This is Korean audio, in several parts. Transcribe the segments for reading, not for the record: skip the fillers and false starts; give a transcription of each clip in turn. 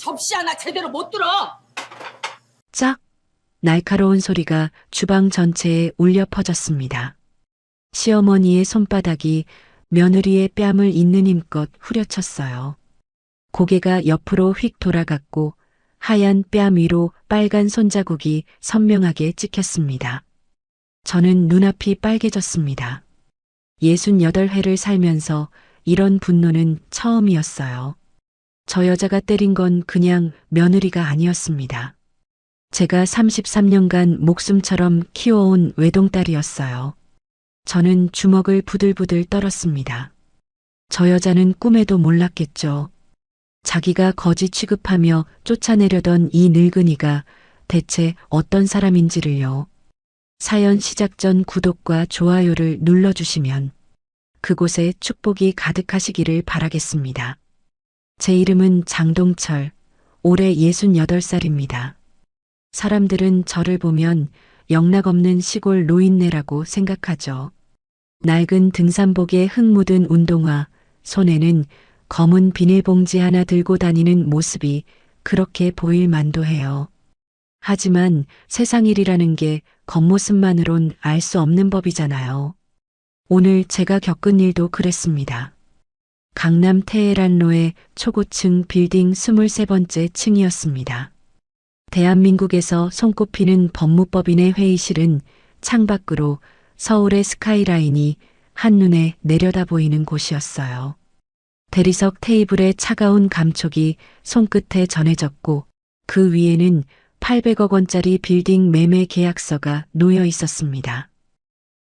접시 하나 제대로 못 들어. 짝! 날카로운 소리가 주방 전체에 울려 퍼졌습니다. 시어머니의 손바닥이 며느리의 뺨을 있는 힘껏 후려쳤어요. 고개가 옆으로 휙 돌아갔고 하얀 뺨 위로 빨간 손자국이 선명하게 찍혔습니다. 저는 눈앞이 빨개졌습니다. 68회를 살면서 이런 분노는 처음이었어요. 저 여자가 때린 건 그냥 며느리가 아니었습니다. 제가 33년간 목숨처럼 키워온 외동딸이었어요. 저는 주먹을 부들부들 떨었습니다. 저 여자는 꿈에도 몰랐겠죠. 자기가 거지 취급하며 쫓아내려던 이 늙은이가 대체 어떤 사람인지를요. 사연 시작 전 구독과 좋아요를 눌러주시면 그곳에 축복이 가득하시기를 바라겠습니다. 제 이름은 장동철, 올해 68살입니다. 사람들은 저를 보면 영락없는 시골 노인네라고 생각하죠. 낡은 등산복에 흙 묻은 운동화, 손에는 검은 비닐봉지 하나 들고 다니는 모습이 그렇게 보일 만도 해요. 하지만 세상 일이라는 게 겉모습만으론 알 수 없는 법이잖아요. 오늘 제가 겪은 일도 그랬습니다. 강남 테헤란로의 초고층 빌딩 23번째 층이었습니다. 대한민국에서 손꼽히는 법무법인의 회의실은 창밖으로 서울의 스카이라인이 한눈에 내려다 보이는 곳이었어요. 대리석 테이블에 차가운 감촉이 손끝에 전해졌고 그 위에는 800억 원짜리 빌딩 매매 계약서가 놓여 있었습니다.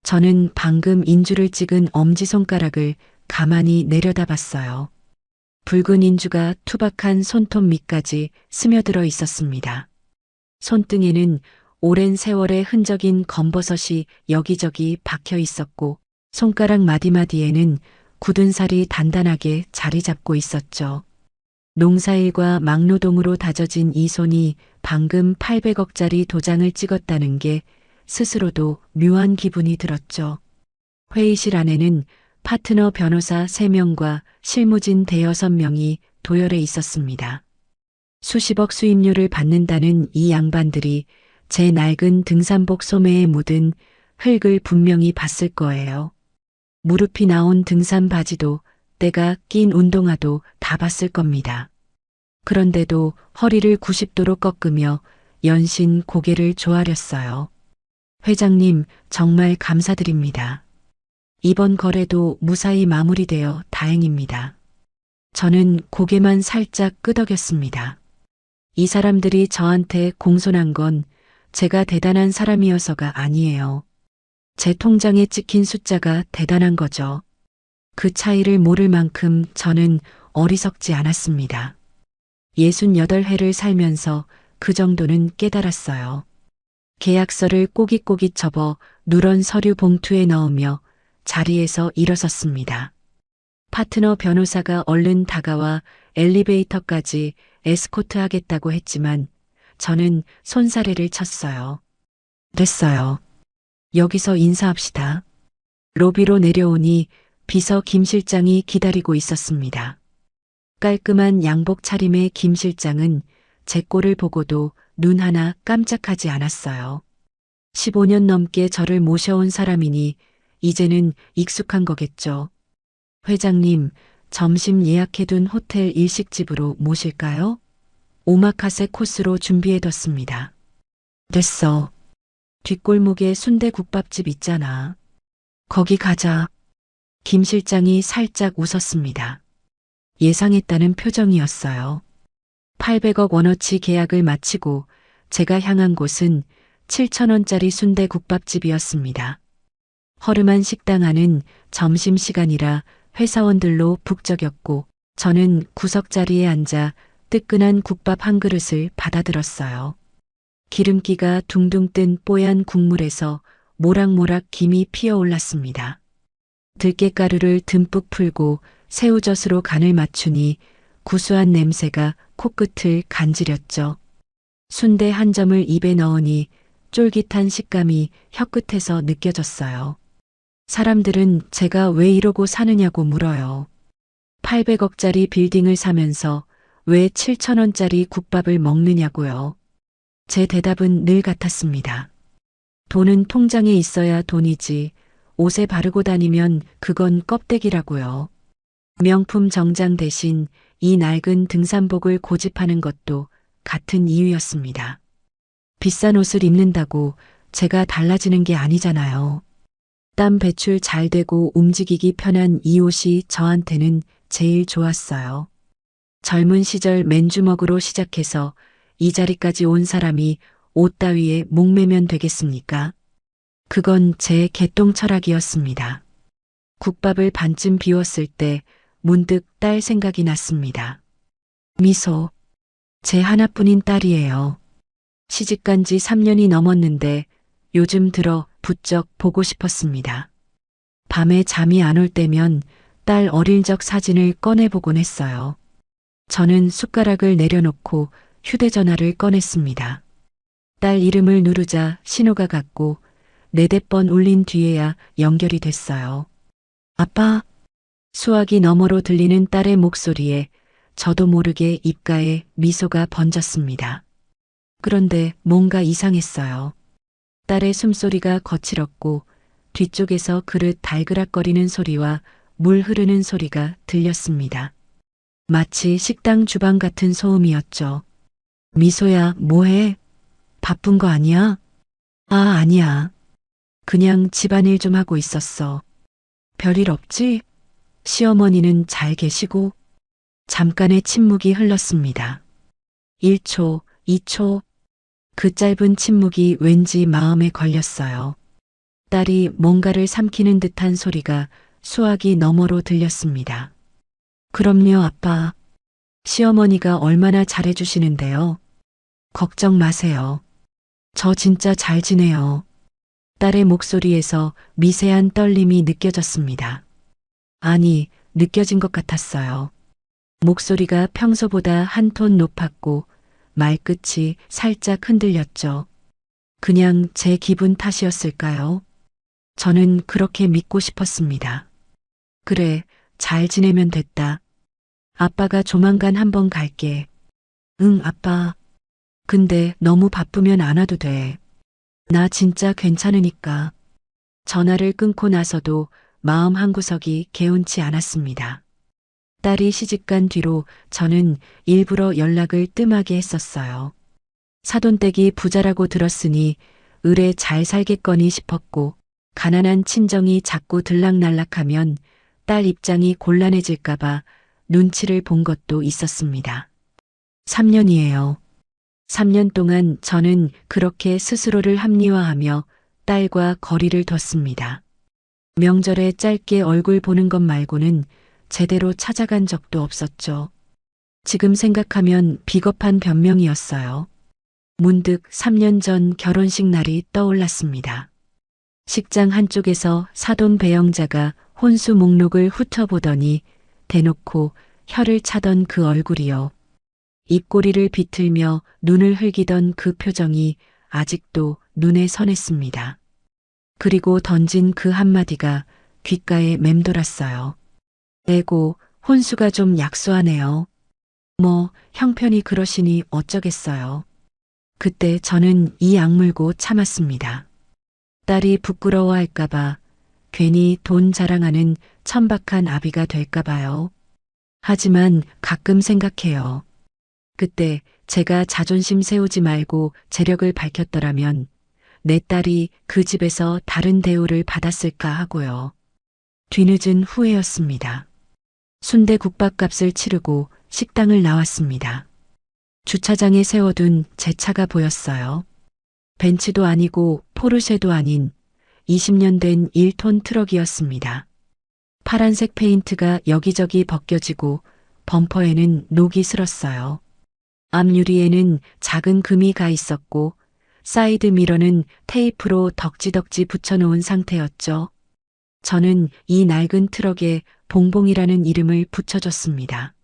저는 방금 인주를 찍은 엄지손가락을 가만히 내려다봤어요. 붉은 인주가 투박한 손톱 밑까지 스며들어 있었습니다. 손등에는 오랜 세월의 흔적인 검버섯이 여기저기 박혀 있었고 손가락 마디마디에는 굳은 살이 단단하게 자리 잡고 있었죠. 농사일과 막노동으로 다져진 이 손이 방금 800억짜리 도장을 찍었다는 게 스스로도 묘한 기분이 들었죠. 회의실 안에는 파트너 변호사 3명과 실무진 대여섯 명이 도열해 있었습니다. 수십억 수임료를 받는다는 이 양반들이 제 낡은 등산복 소매에 묻은 흙을 분명히 봤을 거예요. 무릎이 나온 등산 바지도 때가 낀 운동화도 다 봤을 겁니다. 그런데도 허리를 90도로 꺾으며 연신 고개를 조아렸어요. 회장님, 정말 감사드립니다. 이번 거래도 무사히 마무리되어 다행입니다. 저는 고개만 살짝 끄덕였습니다. 이 사람들이 저한테 공손한 건 제가 대단한 사람이어서가 아니에요. 제 통장에 찍힌 숫자가 대단한 거죠. 그 차이를 모를 만큼 저는 어리석지 않았습니다. 68회를 살면서 그 정도는 깨달았어요. 계약서를 꼬깃꼬깃 접어 누런 서류 봉투에 넣으며 자리에서 일어섰습니다. 파트너 변호사가 얼른 다가와 엘리베이터까지 에스코트 하겠다고 했지만 저는 손사래를 쳤어요. 됐어요. 여기서 인사합시다. 로비로 내려오니 비서 김 실장이 기다리고 있었습니다. 깔끔한 양복 차림의 김 실장은 제 꼴을 보고도 눈 하나 깜짝하지 않았어요. 15년 넘게 저를 모셔온 사람이니 이제는 익숙한 거겠죠. 회장님, 점심 예약해둔 호텔 일식집으로 모실까요? 오마카세 코스로 준비해뒀습니다. 됐어. 뒷골목에 순대국밥집 있잖아. 거기 가자. 김 실장이 살짝 웃었습니다. 예상했다는 표정이었어요. 800억 원어치 계약을 마치고 제가 향한 곳은 7,000원짜리 순대국밥집이었습니다. 허름한 식당 안은 점심시간이라 회사원들로 북적였고 저는 구석자리에 앉아 뜨끈한 국밥 한 그릇을 받아들었어요. 기름기가 둥둥 뜬 뽀얀 국물에서 모락모락 김이 피어올랐습니다. 들깨가루를 듬뿍 풀고 새우젓으로 간을 맞추니 구수한 냄새가 코끝을 간지렸죠. 순대 한 점을 입에 넣으니 쫄깃한 식감이 혀끝에서 느껴졌어요. 사람들은 제가 왜 이러고 사느냐고 물어요. 800억짜리 빌딩을 사면서 왜 7,000원짜리 국밥을 먹느냐고요. 제 대답은 늘 같았습니다. 돈은 통장에 있어야 돈이지, 옷에 바르고 다니면 그건 껍데기라고요. 명품 정장 대신 이 낡은 등산복을 고집하는 것도 같은 이유였습니다. 비싼 옷을 입는다고 제가 달라지는 게 아니잖아요. 땀 배출 잘 되고 움직이기 편한 이 옷이 저한테는 제일 좋았어요. 젊은 시절 맨주먹으로 시작해서 이 자리까지 온 사람이 옷 따위에 목매면 되겠습니까? 그건 제 개똥 철학이었습니다. 국밥을 반쯤 비웠을 때 문득 딸 생각이 났습니다. 미소, 제 하나뿐인 딸이에요. 시집간 지 3년이 넘었는데 요즘 들어 부쩍 보고 싶었습니다. 밤에 잠이 안 올 때면 딸 어릴 적 사진을 꺼내보곤 했어요. 저는 숟가락을 내려놓고 휴대전화를 꺼냈습니다. 딸 이름을 누르자 신호가 갔고 4-4번 울린 뒤에야 연결이 됐어요. 아빠, 수화기 너머로 들리는 딸의 목소리에 저도 모르게 입가에 미소가 번졌습니다. 그런데 뭔가 이상했어요. 딸의 숨소리가 거칠었고 뒤쪽에서 그릇 달그락거리는 소리와 물 흐르는 소리가 들렸습니다. 마치 식당 주방 같은 소음이었죠. 미소야, 뭐해? 바쁜 거 아니야? 아, 아니야. 그냥 집안일 좀 하고 있었어. 별일 없지? 시어머니는 잘 계시고? 잠깐의 침묵이 흘렀습니다. 1초, 2초. 그 짧은 침묵이 왠지 마음에 걸렸어요. 딸이 뭔가를 삼키는 듯한 소리가 수화기 너머로 들렸습니다. 그럼요, 아빠. 시어머니가 얼마나 잘해주시는데요. 걱정 마세요. 저 진짜 잘 지내요. 딸의 목소리에서 미세한 떨림이 느껴졌습니다. 아니, 느껴진 것 같았어요. 목소리가 평소보다 한 톤 높았고 말끝이 살짝 흔들렸죠. 그냥 제 기분 탓이었을까요? 저는 그렇게 믿고 싶었습니다. 그래, 잘 지내면 됐다. 아빠가 조만간 한번 갈게. 응, 아빠. 근데 너무 바쁘면 안 와도 돼. 나 진짜 괜찮으니까. 전화를 끊고 나서도 마음 한구석이 개운치 않았습니다. 딸이 시집간 뒤로 저는 일부러 연락을 뜸하게 했었어요. 사돈댁이 부자라고 들었으니 을에 잘 살겠거니 싶었고 가난한 친정이 자꾸 들락날락하면 딸 입장이 곤란해질까봐 눈치를 본 것도 있었습니다. 3년이에요. 3년 동안 저는 그렇게 스스로를 합리화하며 딸과 거리를 뒀습니다. 명절에 짧게 얼굴 보는 것 말고는 제대로 찾아간 적도 없었죠. 지금 생각하면 비겁한 변명이었어요. 문득 3년 전 결혼식 날이 떠올랐습니다. 식장 한쪽에서 사돈 배영자가 혼수 목록을 훑어보더니 대놓고 혀를 차던 그 얼굴이요. 입꼬리를 비틀며 눈을 흘기던 그 표정이 아직도 눈에 선했습니다. 그리고 던진 그 한마디가 귓가에 맴돌았어요. 에고, 혼수가 좀 약소하네요. 뭐, 형편이 그러시니 어쩌겠어요. 그때 저는 이 악물고 참았습니다. 딸이 부끄러워할까봐, 괜히 돈 자랑하는 천박한 아비가 될까봐요. 하지만 가끔 생각해요. 그때 제가 자존심 세우지 말고 재력을 밝혔더라면 내 딸이 그 집에서 다른 대우를 받았을까 하고요. 뒤늦은 후회였습니다. 순대국밥값을 치르고 식당을 나왔습니다. 주차장에 세워둔 제 차가 보였어요. 벤츠도 아니고 포르쉐도 아닌 20년 된 1톤 트럭이었습니다. 파란색 페인트가 여기저기 벗겨지고 범퍼에는 녹이 슬었어요. 앞유리에는 작은 금이 가 있었고 사이드 미러는 테이프로 덕지덕지 붙여놓은 상태였죠. 저는 이 낡은 트럭에 봉봉이라는 이름을 붙여줬습니다.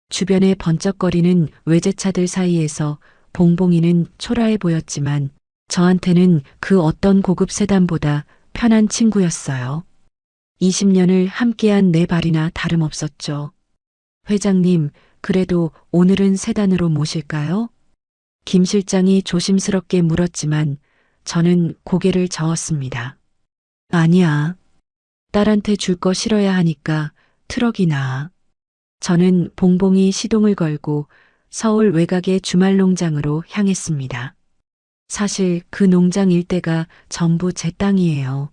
주변에 번쩍거리는 외제차들 사이에서 봉봉이는 초라해 보였지만 저한테는 그 어떤 고급 세단보다 편한 친구였어요. 20년을 함께한 내 발이나 다름없었죠. 회장님, 그래도 오늘은 세단으로 모실까요? 김 실장이 조심스럽게 물었지만 저는 고개를 저었습니다. 아니야. 딸한테 줄 거 실어야 하니까 트럭이 나아. 저는 봉봉이 시동을 걸고 서울 외곽의 주말 농장으로 향했습니다. 사실 그 농장 일대가 전부 제 땅이에요.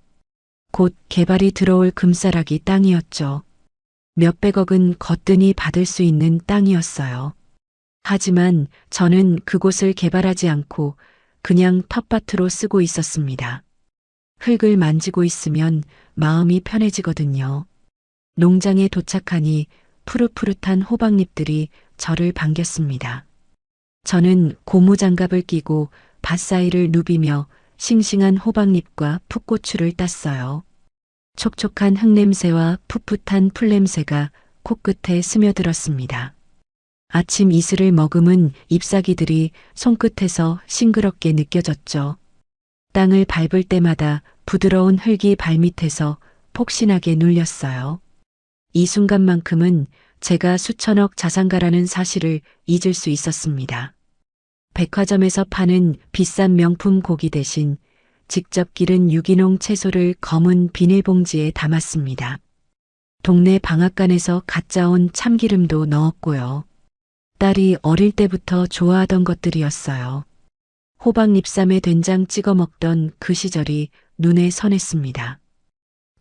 곧 개발이 들어올 금싸라기 땅이었죠. 몇백억은 거뜬히 받을 수 있는 땅이었어요. 하지만 저는 그곳을 개발하지 않고 그냥 텃밭으로 쓰고 있었습니다. 흙을 만지고 있으면 마음이 편해지거든요. 농장에 도착하니 푸릇푸릇한 호박잎들이 저를 반겼습니다. 저는 고무장갑을 끼고 밭 사이를 누비며 싱싱한 호박잎과 풋고추를 땄어요. 촉촉한 흙냄새와 풋풋한 풀냄새가 코끝에 스며들었습니다. 아침 이슬을 머금은 잎사귀들이 손끝에서 싱그럽게 느껴졌죠. 땅을 밟을 때마다 부드러운 흙이 발밑에서 폭신하게 눌렸어요. 이 순간만큼은 제가 수천억 자산가라는 사실을 잊을 수 있었습니다. 백화점에서 파는 비싼 명품 고기 대신 직접 기른 유기농 채소를 검은 비닐봉지에 담았습니다. 동네 방앗간에서 갓 짜온 참기름도 넣었고요. 딸이 어릴 때부터 좋아하던 것들이었어요. 호박잎쌈에 된장 찍어 먹던 그 시절이 눈에 선했습니다.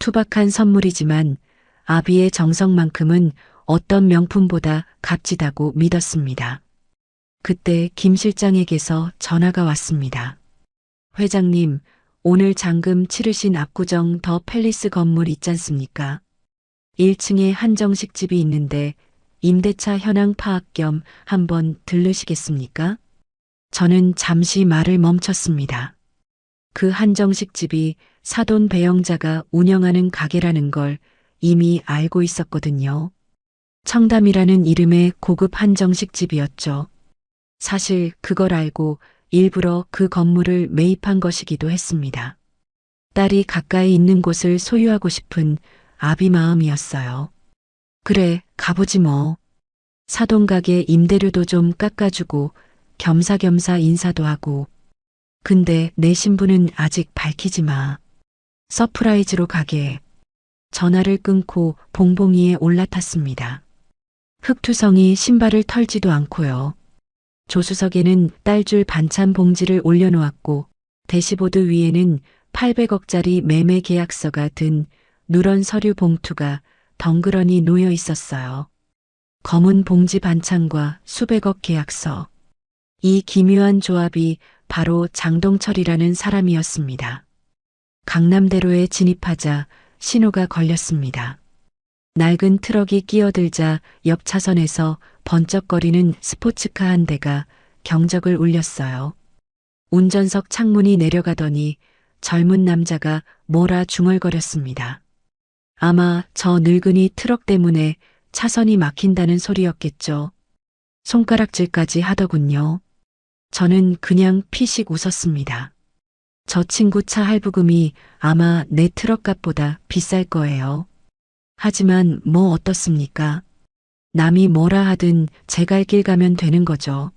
투박한 선물이지만 아비의 정성만큼은 어떤 명품보다 값지다고 믿었습니다. 그때 김 실장에게서 전화가 왔습니다. 회장님, 오늘 잔금 치르신 압구정 더 팰리스 건물 있잖습니까? 1층에 한정식 집이 있는데 임대차 현황 파악 겸 한번 들르시겠습니까? 저는 잠시 말을 멈췄습니다. 그 한정식 집이 사돈 배영자가 운영하는 가게라는 걸 이미 알고 있었거든요. 청담이라는 이름의 고급 한정식 집이었죠. 사실 그걸 알고 일부러 그 건물을 매입한 것이기도 했습니다. 딸이 가까이 있는 곳을 소유하고 싶은 아비 마음이었어요. 그래, 가보지 뭐. 사돈 가게 임대료도 좀 깎아주고 겸사겸사 인사도 하고. 근데 내 신분은 아직 밝히지 마. 서프라이즈로 가게. 전화를 끊고 봉봉이에 올라탔습니다. 흙투성이 신발을 털지도 않고요. 조수석에는 딸줄 반찬 봉지를 올려놓았고 대시보드 위에는 800억짜리 매매 계약서가 든 누런 서류 봉투가 덩그러니 놓여 있었어요. 검은 봉지 반찬과 수백억 계약서. 이 기묘한 조합이 바로 장동철이라는 사람이었습니다. 강남대로에 진입하자 신호가 걸렸습니다. 낡은 트럭이 끼어들자 옆 차선에서 번쩍거리는 스포츠카 한 대가 경적을 울렸어요. 운전석 창문이 내려가더니 젊은 남자가 뭐라 중얼거렸습니다. 아마 저 늙은이 트럭 때문에 차선이 막힌다는 소리였겠죠. 손가락질까지 하더군요. 저는 그냥 피식 웃었습니다. 저 친구 차 할부금이 아마 내 트럭 값보다 비쌀 거예요. 하지만 뭐 어떻습니까? 남이 뭐라 하든 제 갈 길 가면 되는 거죠.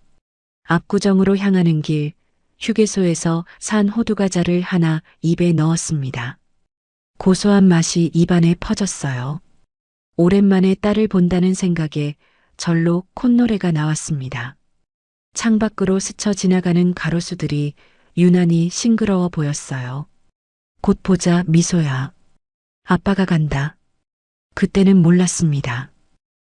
압구정으로 향하는 길, 휴게소에서 산 호두과자를 하나 입에 넣었습니다. 고소한 맛이 입안에 퍼졌어요. 오랜만에 딸을 본다는 생각에 절로 콧노래가 나왔습니다. 창밖으로 스쳐 지나가는 가로수들이 유난히 싱그러워 보였어요. 곧 보자, 미소야. 아빠가 간다. 그때는 몰랐습니다.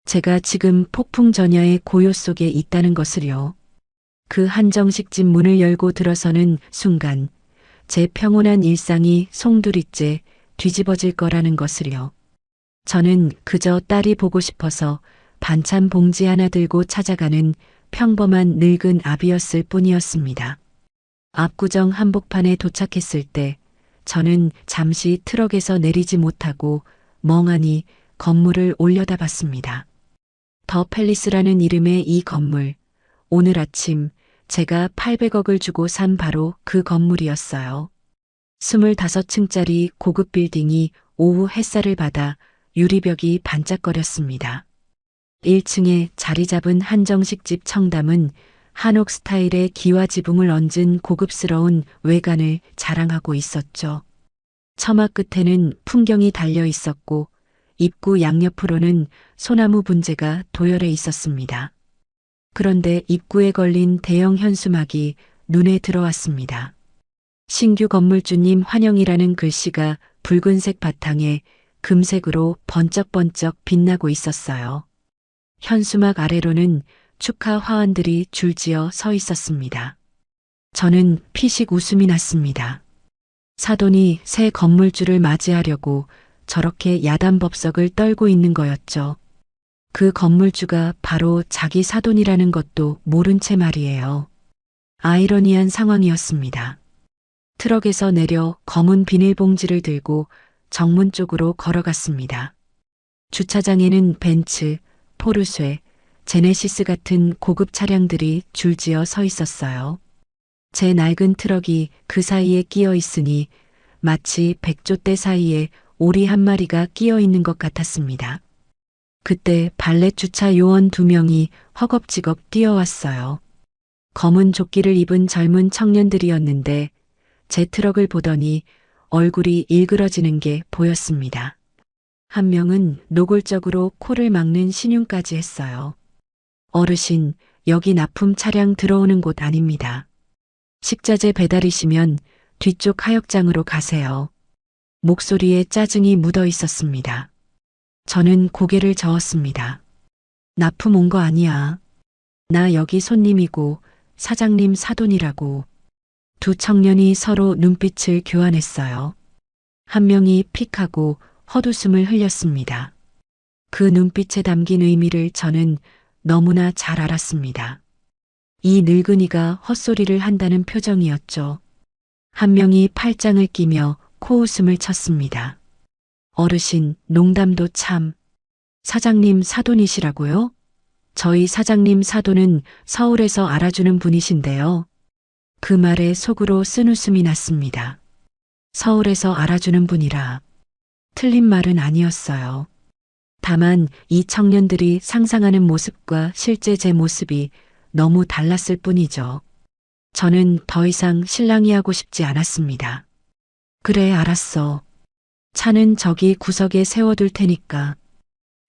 제가 지금 폭풍전야의 고요 속에 있다는 것을요. 그 한정식집 문을 열고 들어서는 순간 제 평온한 일상이 송두리째 뒤집어질 거라는 것을요. 저는 그저 딸이 보고 싶어서 반찬 봉지 하나 들고 찾아가는 평범한 늙은 아비였을 뿐이었습니다. 압구정 한복판에 도착했을 때 저는 잠시 트럭에서 내리지 못하고 멍하니 건물을 올려다봤습니다. 더 팰리스라는 이름의 이 건물, 오늘 아침 제가 800억을 주고 산 바로 그 건물이었어요. 25층짜리 고급 빌딩이 오후 햇살을 받아 유리벽이 반짝거렸습니다. 1층에 자리 잡은 한정식 집 청담은 한옥 스타일의 기와 지붕을 얹은 고급스러운 외관을 자랑하고 있었죠. 처마 끝에는 풍경이 달려 있었고 입구 양옆으로는 소나무 분재가 도열해 있었습니다. 그런데 입구에 걸린 대형 현수막이 눈에 들어왔습니다. 신규 건물주님 환영이라는 글씨가 붉은색 바탕에 금색으로 번쩍번쩍 빛나고 있었어요. 현수막 아래로는 축하 화환들이 줄지어 서 있었습니다. 저는 피식 웃음이 났습니다. 사돈이 새 건물주를 맞이하려고 저렇게 야단법석을 떨고 있는 거였죠. 그 건물주가 바로 자기 사돈이라는 것도 모른 채 말이에요. 아이러니한 상황이었습니다. 트럭에서 내려 검은 비닐봉지를 들고 정문 쪽으로 걸어갔습니다. 주차장에는 벤츠, 포르쉐, 제네시스 같은 고급 차량들이 줄지어 서 있었어요. 제 낡은 트럭이 그 사이에 끼어 있으니 마치 백조떼 사이에 오리 한 마리가 끼어 있는 것 같았습니다. 그때 발렛 주차 요원 2명이 허겁지겁 뛰어왔어요. 검은 조끼를 입은 젊은 청년들이었는데 제 트럭을 보더니 얼굴이 일그러지는 게 보였습니다. 한 명은 노골적으로 코를 막는 신용까지 했어요. 어르신, 여기 납품 차량 들어오는 곳 아닙니다. 식자재 배달이시면 뒤쪽 하역장으로 가세요. 목소리에 짜증이 묻어 있었습니다. 저는 고개를 저었습니다. 납품 온 거 아니야. 나 여기 손님이고 사장님 사돈이라고. 두 청년이 서로 눈빛을 교환했어요. 한 명이 픽하고 헛웃음을 흘렸습니다. 그 눈빛에 담긴 의미를 저는 너무나 잘 알았습니다. 이 늙은이가 헛소리를 한다는 표정이었죠. 한 명이 팔짱을 끼며 코웃음을 쳤습니다. 어르신, 농담도 참. 사장님 사돈이시라고요? 저희 사장님 사돈은 서울에서 알아주는 분이신데요. 그 말에 속으로 쓴웃음이 났습니다. 서울에서 알아주는 분이라. 틀린 말은 아니었어요. 다만 이 청년들이 상상하는 모습과 실제 제 모습이 너무 달랐을 뿐이죠. 저는 더 이상 실랑이 하고 싶지 않았습니다. 그래, 알았어. 차는 저기 구석에 세워둘 테니까.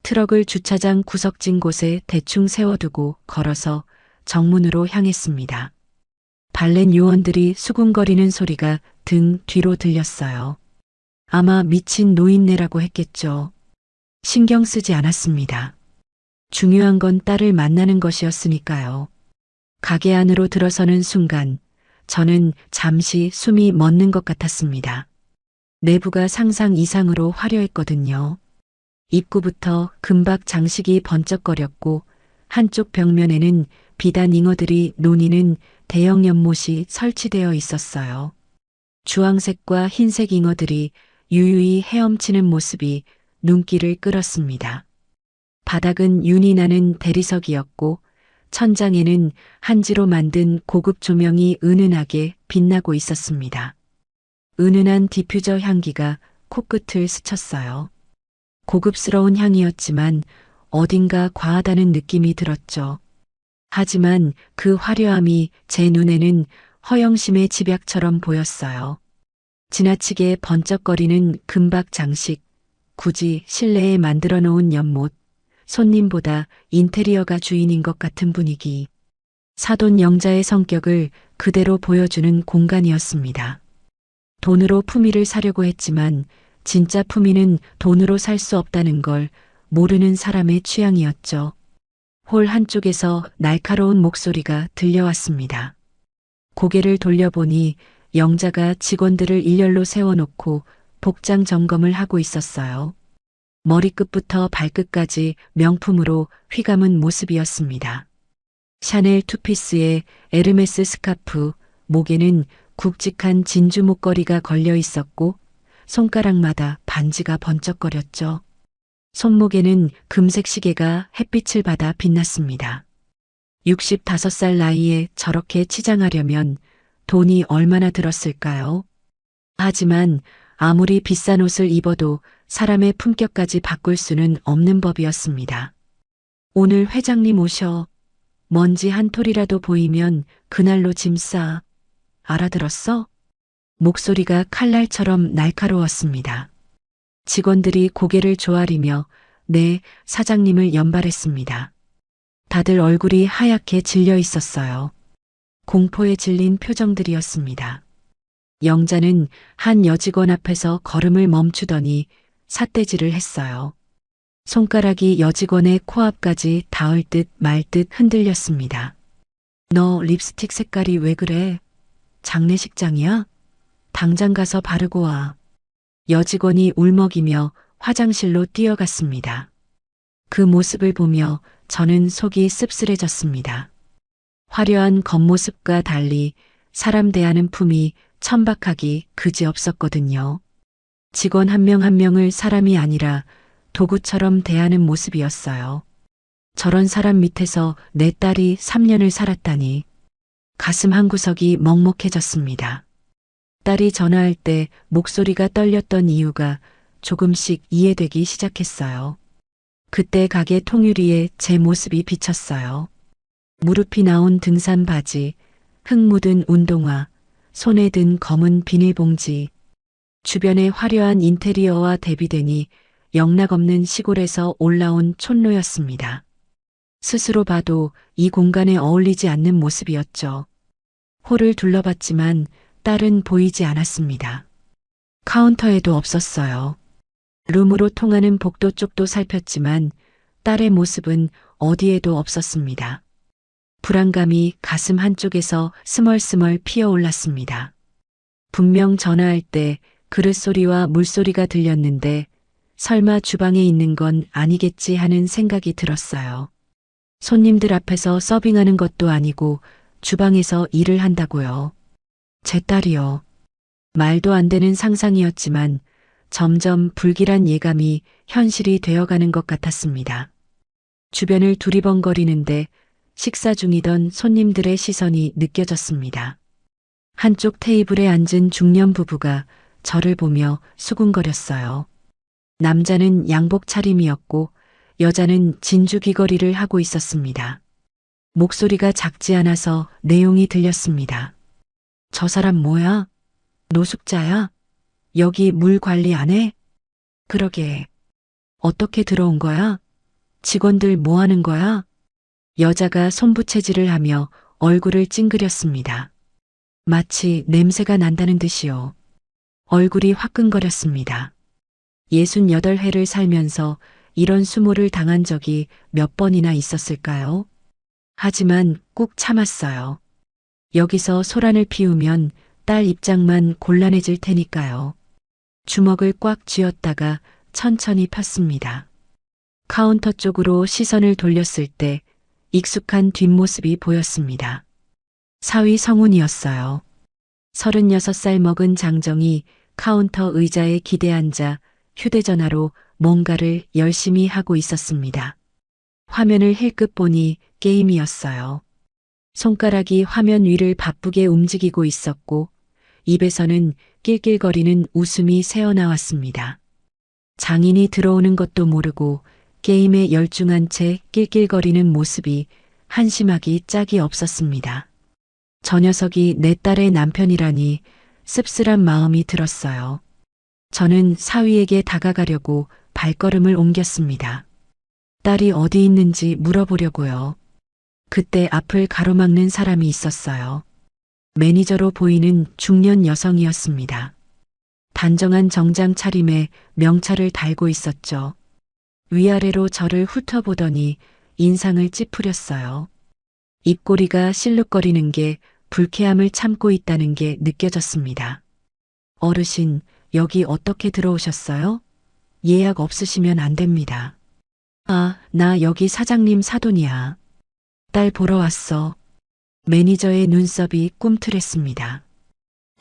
트럭을 주차장 구석진 곳에 대충 세워두고 걸어서 정문으로 향했습니다. 발렛 요원들이 수군거리는 소리가 등 뒤로 들렸어요. 아마 미친 노인네라고 했겠죠. 신경 쓰지 않았습니다. 중요한 건 딸을 만나는 것이었으니까요. 가게 안으로 들어서는 순간 저는 잠시 숨이 멎는 것 같았습니다. 내부가 상상 이상으로 화려했거든요. 입구부터 금박 장식이 번쩍거렸고 한쪽 벽면에는 비단 잉어들이 노니는 대형 연못이 설치되어 있었어요. 주황색과 흰색 잉어들이 유유히 헤엄치는 모습이 눈길을 끌었습니다. 바닥은 윤이 나는 대리석이었고 천장에는 한지로 만든 고급 조명이 은은하게 빛나고 있었습니다. 은은한 디퓨저 향기가 코끝을 스쳤어요. 고급스러운 향이었지만 어딘가 과하다는 느낌이 들었죠. 하지만 그 화려함이 제 눈에는 허영심의 집약처럼 보였어요. 지나치게 번쩍거리는 금박 장식, 굳이 실내에 만들어 놓은 연못, 손님보다 인테리어가 주인인 것 같은 분위기. 사돈 영자의 성격을 그대로 보여주는 공간이었습니다. 돈으로 품위를 사려고 했지만 진짜 품위는 돈으로 살 수 없다는 걸 모르는 사람의 취향이었죠. 홀 한쪽에서 날카로운 목소리가 들려왔습니다. 고개를 돌려보니 영자가 직원들을 일렬로 세워놓고 복장 점검을 하고 있었어요. 머리끝부터 발끝까지 명품으로 휘감은 모습이었습니다. 샤넬 투피스에 에르메스 스카프, 목에는 굵직한 진주 목걸이가 걸려 있었고 손가락마다 반지가 번쩍거렸죠. 손목에는 금색 시계가 햇빛을 받아 빛났습니다. 65살 나이에 저렇게 치장하려면 돈이 얼마나 들었을까요? 하지만 아무리 비싼 옷을 입어도 사람의 품격까지 바꿀 수는 없는 법이었습니다. 오늘 회장님 오셔. 먼지 한 톨이라도 보이면 그날로 짐 싸. 알아들었어? 목소리가 칼날처럼 날카로웠습니다. 직원들이 고개를 조아리며 네, 사장님을 연발했습니다. 다들 얼굴이 하얗게 질려 있었어요. 공포에 질린 표정들이었습니다. 영자는 한 여직원 앞에서 걸음을 멈추더니 삿대질을 했어요. 손가락이 여직원의 코앞까지 닿을 듯 말 듯 흔들렸습니다. 너 립스틱 색깔이 왜 그래? 장례식장이야? 당장 가서 바르고 와. 여직원이 울먹이며 화장실로 뛰어갔습니다. 그 모습을 보며 저는 속이 씁쓸해졌습니다. 화려한 겉모습과 달리 사람 대하는 품이 천박하기 그지없었거든요. 직원 한 명 한 명을 사람이 아니라 도구처럼 대하는 모습이었어요. 저런 사람 밑에서 내 딸이 3년을 살았다니 가슴 한구석이 먹먹해졌습니다. 딸이 전화할 때 목소리가 떨렸던 이유가 조금씩 이해되기 시작했어요. 그때 가게 통유리에 제 모습이 비쳤어요. 무릎이 나온 등산 바지, 흙 묻은 운동화, 손에 든 검은 비닐봉지. 주변의 화려한 인테리어와 대비되니 영락없는 시골에서 올라온 촌로였습니다. 스스로 봐도 이 공간에 어울리지 않는 모습이었죠. 홀을 둘러봤지만 딸은 보이지 않았습니다. 카운터에도 없었어요. 룸으로 통하는 복도 쪽도 살폈지만 딸의 모습은 어디에도 없었습니다. 불안감이 가슴 한쪽에서 스멀스멀 피어올랐습니다. 분명 전화할 때 그릇 소리와 물소리가 들렸는데 설마 주방에 있는 건 아니겠지 하는 생각이 들었어요. 손님들 앞에서 서빙하는 것도 아니고 주방에서 일을 한다고요. 제 딸이요. 말도 안 되는 상상이었지만 점점 불길한 예감이 현실이 되어가는 것 같았습니다. 주변을 두리번거리는데 식사 중이던 손님들의 시선이 느껴졌습니다. 한쪽 테이블에 앉은 중년 부부가 저를 보며 수군거렸어요. 남자는 양복 차림이었고 여자는 진주 귀걸이를 하고 있었습니다. 목소리가 작지 않아서 내용이 들렸습니다. 저 사람 뭐야? 노숙자야? 여기 물 관리 안 해? 그러게. 어떻게 들어온 거야? 직원들 뭐 하는 거야? 여자가 손부채질을 하며 얼굴을 찡그렸습니다. 마치 냄새가 난다는 듯이요. 얼굴이 화끈거렸습니다. 68회를 살면서 이런 수모를 당한 적이 몇 번이나 있었을까요? 하지만 꾹 참았어요. 여기서 소란을 피우면 딸 입장만 곤란해질 테니까요. 주먹을 꽉 쥐었다가 천천히 폈습니다. 카운터 쪽으로 시선을 돌렸을 때 익숙한 뒷모습이 보였습니다. 사위 성훈이었어요. 36살 먹은 장정이 카운터 의자에 기대앉아 휴대전화로 뭔가를 열심히 하고 있었습니다. 화면을 힐끗 보니 게임이었어요. 손가락이 화면 위를 바쁘게 움직이고 있었고 입에서는 낄낄거리는 웃음이 새어나왔습니다. 장인이 들어오는 것도 모르고 게임에 열중한 채 낄낄거리는 모습이 한심하기 짝이 없었습니다. 저 녀석이 내 딸의 남편이라니 씁쓸한 마음이 들었어요. 저는 사위에게 다가가려고 발걸음을 옮겼습니다. 딸이 어디 있는지 물어보려고요. 그때 앞을 가로막는 사람이 있었어요. 매니저로 보이는 중년 여성이었습니다. 단정한 정장 차림에 명찰을 달고 있었죠. 위아래로 저를 훑어보더니 인상을 찌푸렸어요. 입꼬리가 실룩거리는 게 불쾌함을 참고 있다는 게 느껴졌습니다. 어르신, 여기 어떻게 들어오셨어요? 예약 없으시면 안 됩니다. 아, 나 여기 사장님 사돈이야. 딸 보러 왔어. 매니저의 눈썹이 꿈틀했습니다.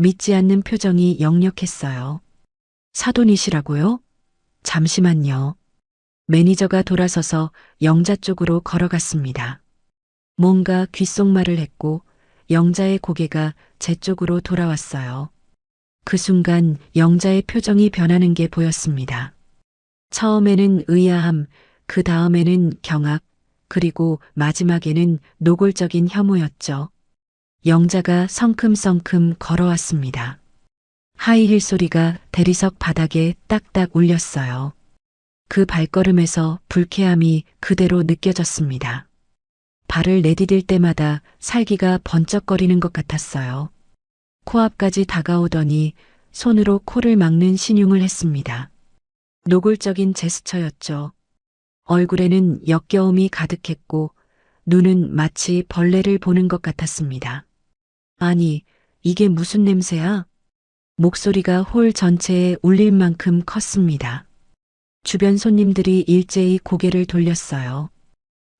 믿지 않는 표정이 역력했어요. 사돈이시라고요? 잠시만요. 매니저가 돌아서서 영자 쪽으로 걸어갔습니다. 뭔가 귓속말을 했고 영자의 고개가 제 쪽으로 돌아왔어요. 그 순간 영자의 표정이 변하는 게 보였습니다. 처음에는 의아함, 그 다음에는 경악, 그리고 마지막에는 노골적인 혐오였죠. 영자가 성큼성큼 걸어왔습니다. 하이힐 소리가 대리석 바닥에 딱딱 울렸어요. 그 발걸음에서 불쾌함이 그대로 느껴졌습니다. 발을 내디딜 때마다 살기가 번쩍거리는 것 같았어요. 코앞까지 다가오더니 손으로 코를 막는 신용을 했습니다. 노골적인 제스처였죠. 얼굴에는 역겨움이 가득했고 눈은 마치 벌레를 보는 것 같았습니다. 아니, 이게 무슨 냄새야? 목소리가 홀 전체에 울릴 만큼 컸습니다. 주변 손님들이 일제히 고개를 돌렸어요.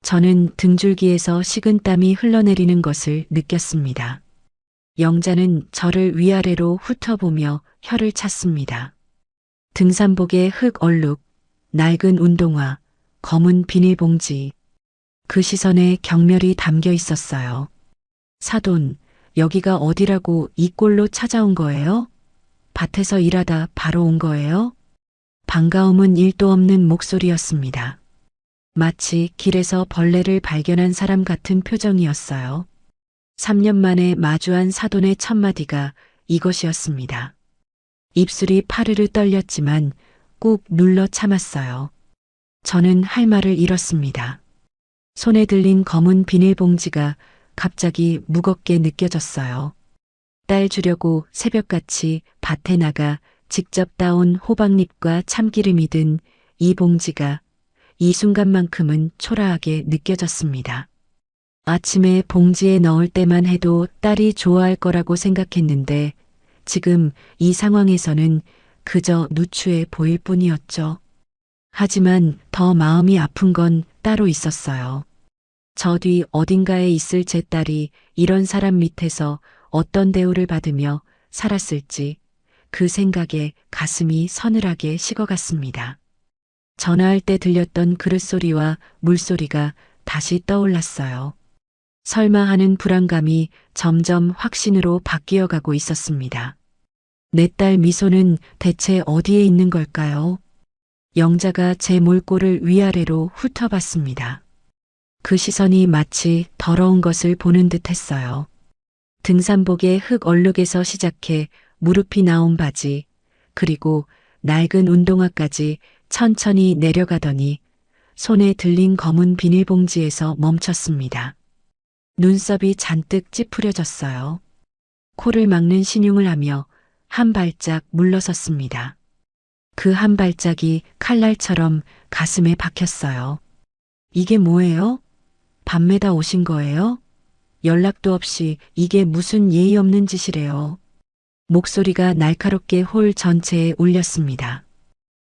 저는 등줄기에서 식은땀이 흘러내리는 것을 느꼈습니다. 영자는 저를 위아래로 훑어보며 혀를 찼습니다. 등산복에 흙 얼룩, 낡은 운동화, 검은 비닐봉지. 그 시선에 경멸이 담겨 있었어요. 사돈, 여기가 어디라고 이 꼴로 찾아온 거예요? 밭에서 일하다 바로 온 거예요? 반가움은 일도 없는 목소리였습니다. 마치 길에서 벌레를 발견한 사람 같은 표정이었어요. 3년 만에 마주한 사돈의 첫마디가 이것이었습니다. 입술이 파르르 떨렸지만 꾹 눌러 참았어요. 저는 할 말을 잃었습니다. 손에 들린 검은 비닐봉지가 갑자기 무겁게 느껴졌어요. 딸 주려고 새벽같이 밭에 나가 직접 따온 호박잎과 참기름이 든 이 봉지가 이 순간만큼은 초라하게 느껴졌습니다. 아침에 봉지에 넣을 때만 해도 딸이 좋아할 거라고 생각했는데 지금 이 상황에서는 그저 누추해 보일 뿐이었죠. 하지만 더 마음이 아픈 건 따로 있었어요. 저 뒤 어딘가에 있을 제 딸이 이런 사람 밑에서 어떤 대우를 받으며 살았을지 그 생각에 가슴이 서늘하게 식어갔습니다. 전화할 때 들렸던 그릇소리와 물소리가 다시 떠올랐어요. 설마 하는 불안감이 점점 확신으로 바뀌어가고 있었습니다. 내 딸 미소는 대체 어디에 있는 걸까요? 영자가 제 몰골을 위아래로 훑어봤습니다. 그 시선이 마치 더러운 것을 보는 듯 했어요. 등산복의 흙 얼룩에서 시작해 무릎이 나온 바지, 그리고 낡은 운동화까지 천천히 내려가더니 손에 들린 검은 비닐봉지에서 멈췄습니다. 눈썹이 잔뜩 찌푸려졌어요. 코를 막는 신용을 하며 한 발짝 물러섰습니다. 그 한 발짝이 칼날처럼 가슴에 박혔어요. 이게 뭐예요? 밤매다 오신 거예요? 연락도 없이 이게 무슨 예의 없는 짓이래요. 목소리가 날카롭게 홀 전체에 울렸습니다.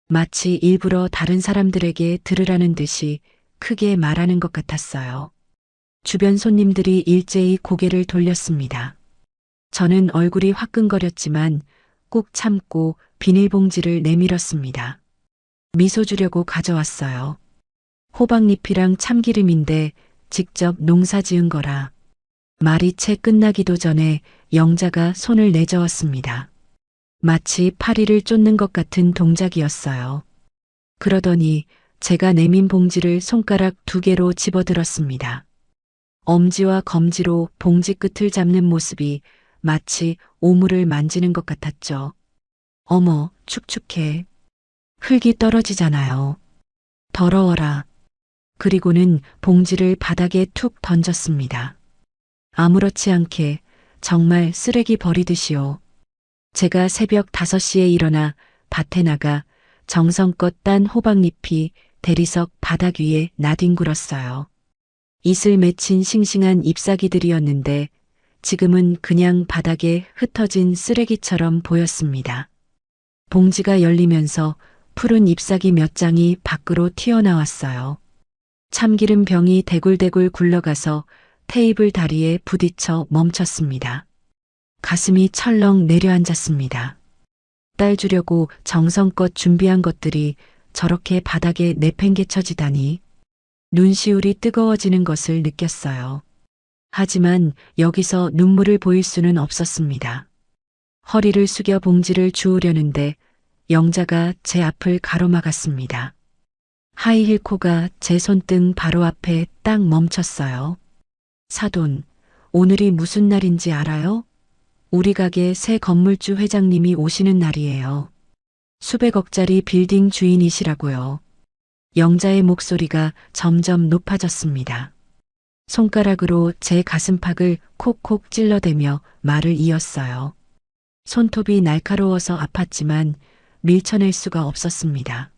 마치 일부러 다른 사람들에게 들으라는 듯이 크게 말하는 것 같았어요. 주변 손님들이 일제히 고개를 돌렸습니다. 저는 얼굴이 화끈거렸지만 꾹 참고 비닐봉지를 내밀었습니다. 미소 주려고 가져왔어요. 호박잎이랑 참기름인데 직접 농사 지은 거라. 말이 채 끝나기도 전에 영자가 손을 내저었습니다. 마치 파리를 쫓는 것 같은 동작이었어요. 그러더니 제가 내민 봉지를 손가락 2개로 집어들었습니다. 엄지와 검지로 봉지 끝을 잡는 모습이 마치 오물을 만지는 것 같았죠. 어머, 축축해. 흙이 떨어지잖아요. 더러워라. 그리고는 봉지를 바닥에 툭 던졌습니다. 아무렇지 않게 정말 쓰레기 버리듯이요. 제가 새벽 5시에 일어나 밭에 나가 정성껏 딴 호박잎이 대리석 바닥 위에 나뒹굴었어요. 이슬 맺힌 싱싱한 잎사귀들이었는데 지금은 그냥 바닥에 흩어진 쓰레기처럼 보였습니다. 봉지가 열리면서 푸른 잎사귀 몇 장이 밖으로 튀어나왔어요. 참기름 병이 대굴대굴 굴러가서 테이블 다리에 부딪혀 멈췄습니다. 가슴이 철렁 내려앉았습니다. 딸 주려고 정성껏 준비한 것들이 저렇게 바닥에 내팽개쳐지다니 눈시울이 뜨거워지는 것을 느꼈어요. 하지만 여기서 눈물을 보일 수는 없었습니다. 허리를 숙여 봉지를 주우려는데 영자가 제 앞을 가로막았습니다. 하이힐 코가 제 손등 바로 앞에 딱 멈췄어요. 사돈, 오늘이 무슨 날인지 알아요? 우리 가게 새 건물주 회장님이 오시는 날이에요. 수백억짜리 빌딩 주인이시라고요. 영자의 목소리가 점점 높아졌습니다. 손가락으로 제 가슴팍을 콕콕 찔러대며 말을 이었어요. 손톱이 날카로워서 아팠지만 밀쳐낼 수가 없었습니다.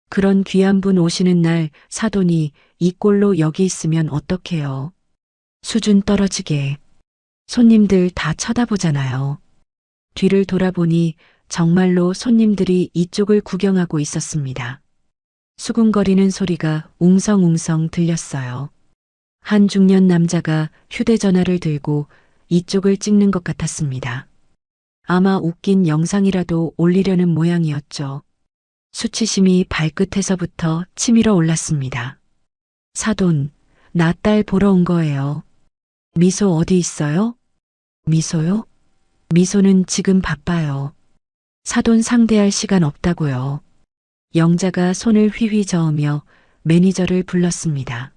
그런 귀한 분 오시는 날 사돈이 이 꼴로 여기 있으면 어떡해요. 수준 떨어지게. 손님들 다 쳐다보잖아요. 뒤를 돌아보니 정말로 손님들이 이쪽을 구경하고 있었습니다. 수군거리는 소리가 웅성웅성 들렸어요. 한 중년 남자가 휴대전화를 들고 이쪽을 찍는 것 같았습니다. 아마 웃긴 영상이라도 올리려는 모양이었죠. 수치심이 발끝에서부터 치밀어 올랐습니다. 사돈, 나 딸 보러 온 거예요. 미소 어디 있어요? 미소요? 미소는 지금 바빠요. 사돈 상대할 시간 없다고요. 영자가 손을 휘휘 저으며 매니저를 불렀습니다.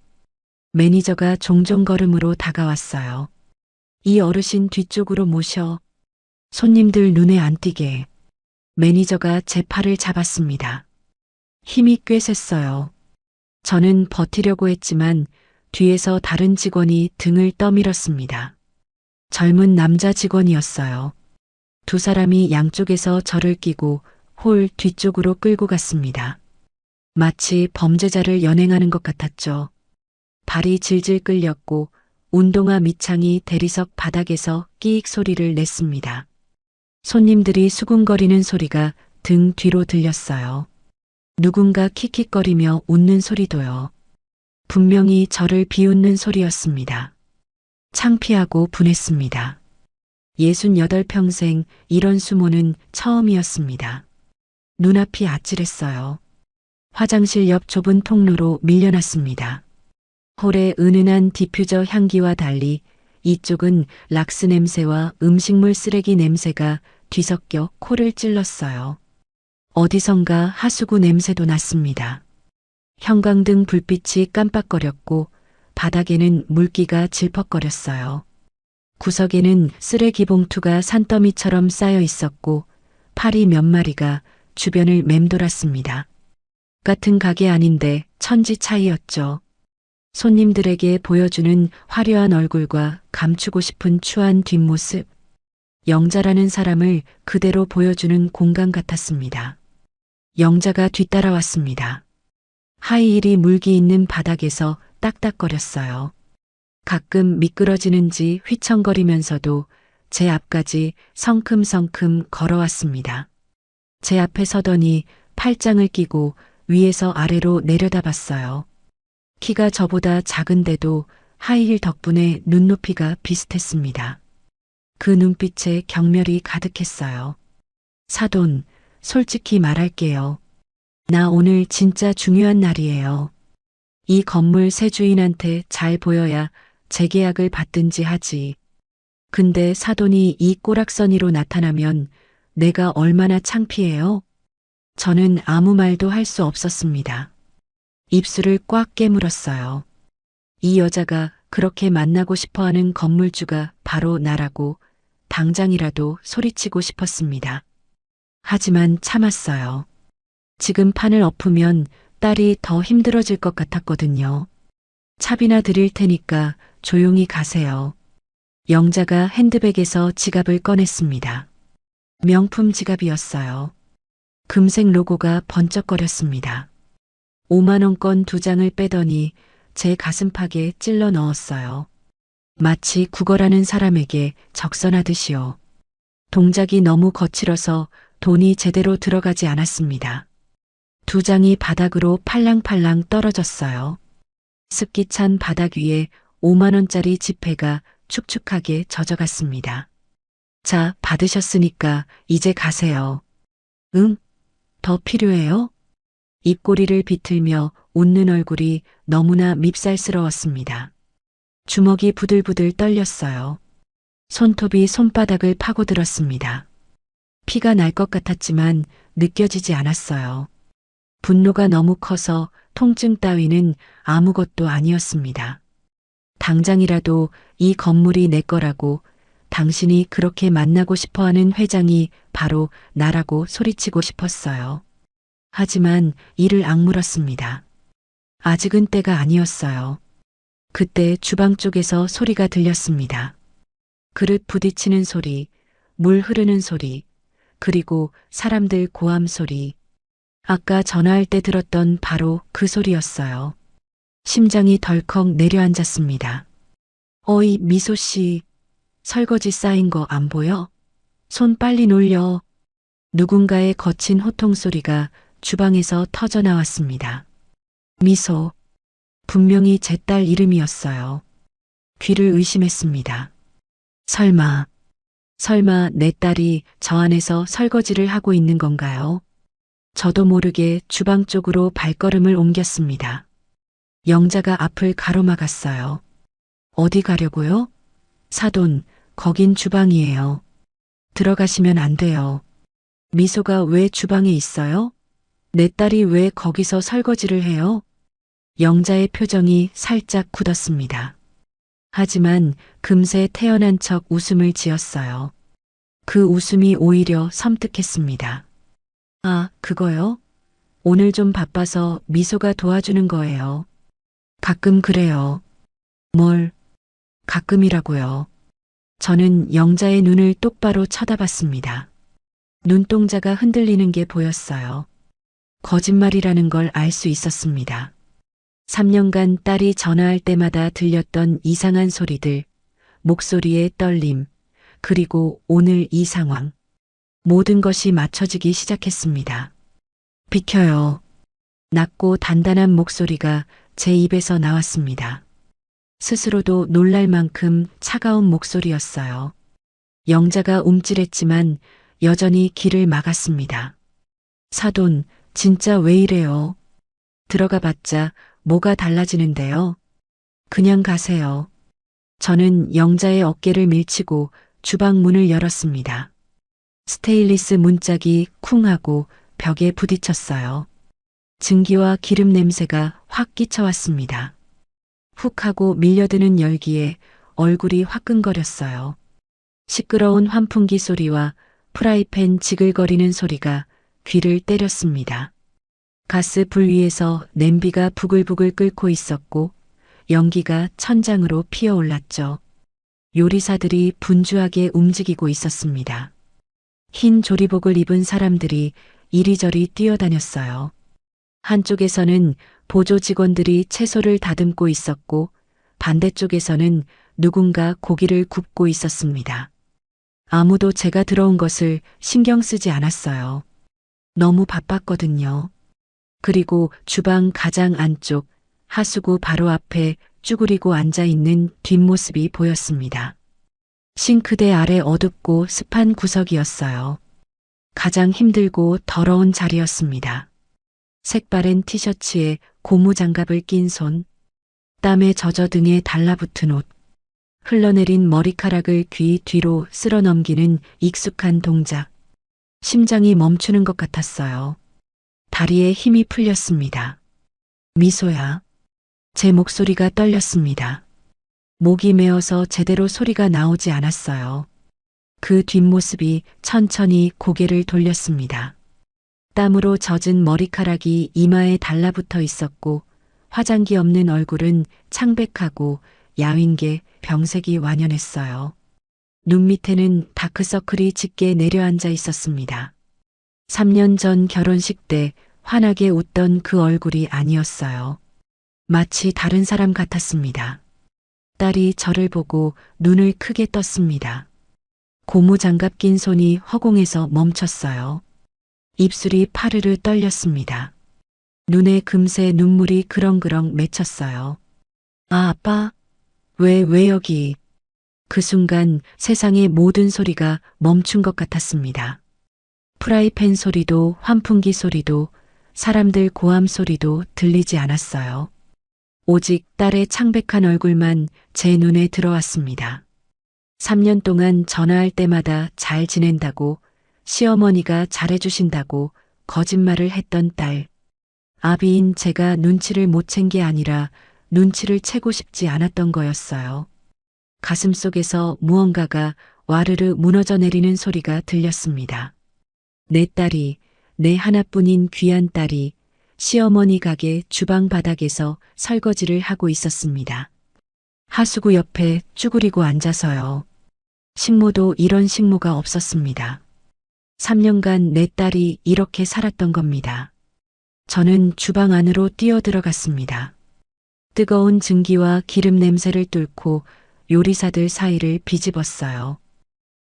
매니저가 종종 걸음으로 다가왔어요. 이 어르신 뒤쪽으로 모셔. 손님들 눈에 안 띄게. 매니저가 제 팔을 잡았습니다. 힘이 꽤 셌어요. 저는 버티려고 했지만 뒤에서 다른 직원이 등을 떠밀었습니다. 젊은 남자 직원이었어요. 두 사람이 양쪽에서 저를 끼고 홀 뒤쪽으로 끌고 갔습니다. 마치 범죄자를 연행하는 것 같았죠. 발이 질질 끌렸고 운동화 밑창이 대리석 바닥에서 끼익 소리를 냈습니다. 손님들이 수군거리는 소리가 등 뒤로 들렸어요. 누군가 킥킥거리며 웃는 소리도요. 분명히 저를 비웃는 소리였습니다. 창피하고 분했습니다. 68평생 이런 수모는 처음이었습니다. 눈앞이 아찔했어요. 화장실 옆 좁은 통로로 밀려났습니다. 홀의 은은한 디퓨저 향기와 달리 이쪽은 락스 냄새와 음식물 쓰레기 냄새가 뒤섞여 코를 찔렀어요. 어디선가 하수구 냄새도 났습니다. 형광등 불빛이 깜빡거렸고 바닥에는 물기가 질퍽거렸어요. 구석에는 쓰레기 봉투가 산더미처럼 쌓여 있었고 파리 몇 마리가 주변을 맴돌았습니다. 같은 가게 아닌데 천지 차이였죠. 손님들에게 보여주는 화려한 얼굴과 감추고 싶은 추한 뒷모습. 영자라는 사람을 그대로 보여주는 공간 같았습니다. 영자가 뒤따라왔습니다. 하이힐이 물기 있는 바닥에서 딱딱거렸어요. 가끔 미끄러지는지 휘청거리면서도 제 앞까지 성큼성큼 걸어왔습니다. 제 앞에 서더니 팔짱을 끼고 위에서 아래로 내려다봤어요. 키가 저보다 작은데도 하이힐 덕분에 눈높이가 비슷했습니다. 그 눈빛에 경멸이 가득했어요. 사돈, 솔직히 말할게요. 나 오늘 진짜 중요한 날이에요. 이 건물 새 주인한테 잘 보여야 재계약을 받든지 하지. 근데 사돈이 이 꼬락서니로 나타나면 내가 얼마나 창피해요? 저는 아무 말도 할 수 없었습니다. 입술을 꽉 깨물었어요. 이 여자가 그렇게 만나고 싶어하는 건물주가 바로 나라고 당장이라도 소리치고 싶었습니다. 하지만 참았어요. 지금 판을 엎으면 딸이 더 힘들어질 것 같았거든요. 차비나 드릴 테니까 조용히 가세요. 영자가 핸드백에서 지갑을 꺼냈습니다. 명품 지갑이었어요. 금색 로고가 번쩍거렸습니다. 5만원권 2장을 빼더니 제 가슴팍에 찔러 넣었어요. 마치 구걸하는 사람에게 적선하듯이요. 동작이 너무 거칠어서 돈이 제대로 들어가지 않았습니다. 2장이 바닥으로 팔랑팔랑 떨어졌어요. 습기 찬 바닥 위에 5만원짜리 지폐가 축축하게 젖어갔습니다. 자, 받으셨으니까 이제 가세요. 응? 더 필요해요? 입꼬리를 비틀며 웃는 얼굴이 너무나 밉살스러웠습니다. 주먹이 부들부들 떨렸어요. 손톱이 손바닥을 파고들었습니다. 피가 날 것 같았지만 느껴지지 않았어요. 분노가 너무 커서 통증 따위는 아무것도 아니었습니다. 당장이라도 이 건물이 내 거라고, 당신이 그렇게 만나고 싶어 하는 회장이 바로 나라고 소리치고 싶었어요. 하지만 이를 악물었습니다. 아직은 때가 아니었어요. 그때 주방 쪽에서 소리가 들렸습니다. 그릇 부딪히는 소리, 물 흐르는 소리, 그리고 사람들 고함 소리. 아까 전화할 때 들었던 바로 그 소리였어요. 심장이 덜컥 내려앉았습니다. 어이, 미소 씨. 설거지 쌓인 거 안 보여? 손 빨리 놀려. 누군가의 거친 호통 소리가 주방에서 터져 나왔습니다. 미소. 분명히 제 딸 이름이었어요. 귀를 의심했습니다. 설마 내 딸이 저 안에서 설거지를 하고 있는 건가요? 저도 모르게 주방 쪽으로 발걸음을 옮겼습니다. 영자가 앞을 가로막았어요. 어디 가려고요? 사돈, 거긴 주방이에요. 들어가시면 안 돼요. 미소가 왜 주방에 있어요? 내 딸이 왜 거기서 설거지를 해요? 영자의 표정이 살짝 굳었습니다. 하지만 금세 태어난 척 웃음을 지었어요. 그 웃음이 오히려 섬뜩했습니다. 아, 그거요? 오늘 좀 바빠서 미소가 도와주는 거예요. 가끔 그래요. 뭘? 가끔이라고요. 저는 영자의 눈을 똑바로 쳐다봤습니다. 눈동자가 흔들리는 게 보였어요. 거짓말이라는 걸 알 수 있었습니다. 3년간 딸이 전화할 때마다 들렸던 이상한 소리들, 목소리의 떨림, 그리고 오늘 이 상황. 모든 것이 맞춰지기 시작했습니다. 비켜요. 낮고 단단한 목소리가 제 입에서 나왔습니다. 스스로도 놀랄 만큼 차가운 목소리였어요. 영자가 움찔했지만 여전히 길을 막았습니다. 사돈, 진짜 왜 이래요? 들어가 봤자 뭐가 달라지는데요? 그냥 가세요. 저는 영자의 어깨를 밀치고 주방 문을 열었습니다. 스테인리스 문짝이 쿵 하고 벽에 부딪혔어요. 증기와 기름 냄새가 확 끼쳐왔습니다. 훅 하고 밀려드는 열기에 얼굴이 화끈거렸어요. 시끄러운 환풍기 소리와 프라이팬 지글거리는 소리가 귀를 때렸습니다. 가스 불 위에서 냄비가 부글부글 끓고 있었고 연기가 천장으로 피어올랐죠. 요리사들이 분주하게 움직이고 있었습니다. 흰 조리복을 입은 사람들이 이리저리 뛰어다녔어요. 한쪽에서는 보조 직원들이 채소를 다듬고 있었고 반대쪽에서는 누군가 고기를 굽고 있었습니다. 아무도 제가 들어온 것을 신경 쓰지 않았어요. 너무 바빴거든요. 그리고 주방 가장 안쪽 하수구 바로 앞에 쭈그리고 앉아 있는 뒷모습이 보였습니다. 싱크대 아래 어둡고 습한 구석이었어요. 가장 힘들고 더러운 자리였습니다. 색바랜 티셔츠에 고무장갑을 낀 손, 땀에 젖어 등에 달라붙은 옷, 흘러내린 머리카락을 귀 뒤로 쓸어 넘기는 익숙한 동작. 심장이 멈추는 것 같았어요. 다리에 힘이 풀렸습니다. 미소야. 제 목소리가 떨렸습니다. 목이 메어서 제대로 소리가 나오지 않았어요. 그 뒷모습이 천천히 고개를 돌렸습니다. 땀으로 젖은 머리카락이 이마에 달라붙어 있었고 화장기 없는 얼굴은 창백하고 야윈 게 병색이 완연했어요. 눈 밑에는 다크서클이 짙게 내려앉아 있었습니다. 3년 전 결혼식 때 환하게 웃던 그 얼굴이 아니었어요. 마치 다른 사람 같았습니다. 딸이 저를 보고 눈을 크게 떴습니다. 고무장갑 낀 손이 허공에서 멈췄어요. 입술이 파르르 떨렸습니다. 눈에 금세 눈물이 그렁그렁 맺혔어요. 아, 아빠? 왜 여기? 그 순간 세상의 모든 소리가 멈춘 것 같았습니다. 프라이팬 소리도 환풍기 소리도 사람들 고함 소리도 들리지 않았어요. 오직 딸의 창백한 얼굴만 제 눈에 들어왔습니다. 3년 동안 전화할 때마다 잘 지낸다고, 시어머니가 잘해주신다고 거짓말을 했던 딸. 아비인 제가 눈치를 못 챈 게 아니라 눈치를 채고 싶지 않았던 거였어요. 가슴 속에서 무언가가 와르르 무너져 내리는 소리가 들렸습니다. 내 딸이, 내 하나뿐인 귀한 딸이 시어머니 가게 주방 바닥에서 설거지를 하고 있었습니다. 하수구 옆에 쭈그리고 앉아서요. 식모도 이런 식모가 없었습니다. 3년간 내 딸이 이렇게 살았던 겁니다. 저는 주방 안으로 뛰어들어갔습니다. 뜨거운 증기와 기름 냄새를 뚫고 요리사들 사이를 비집었어요.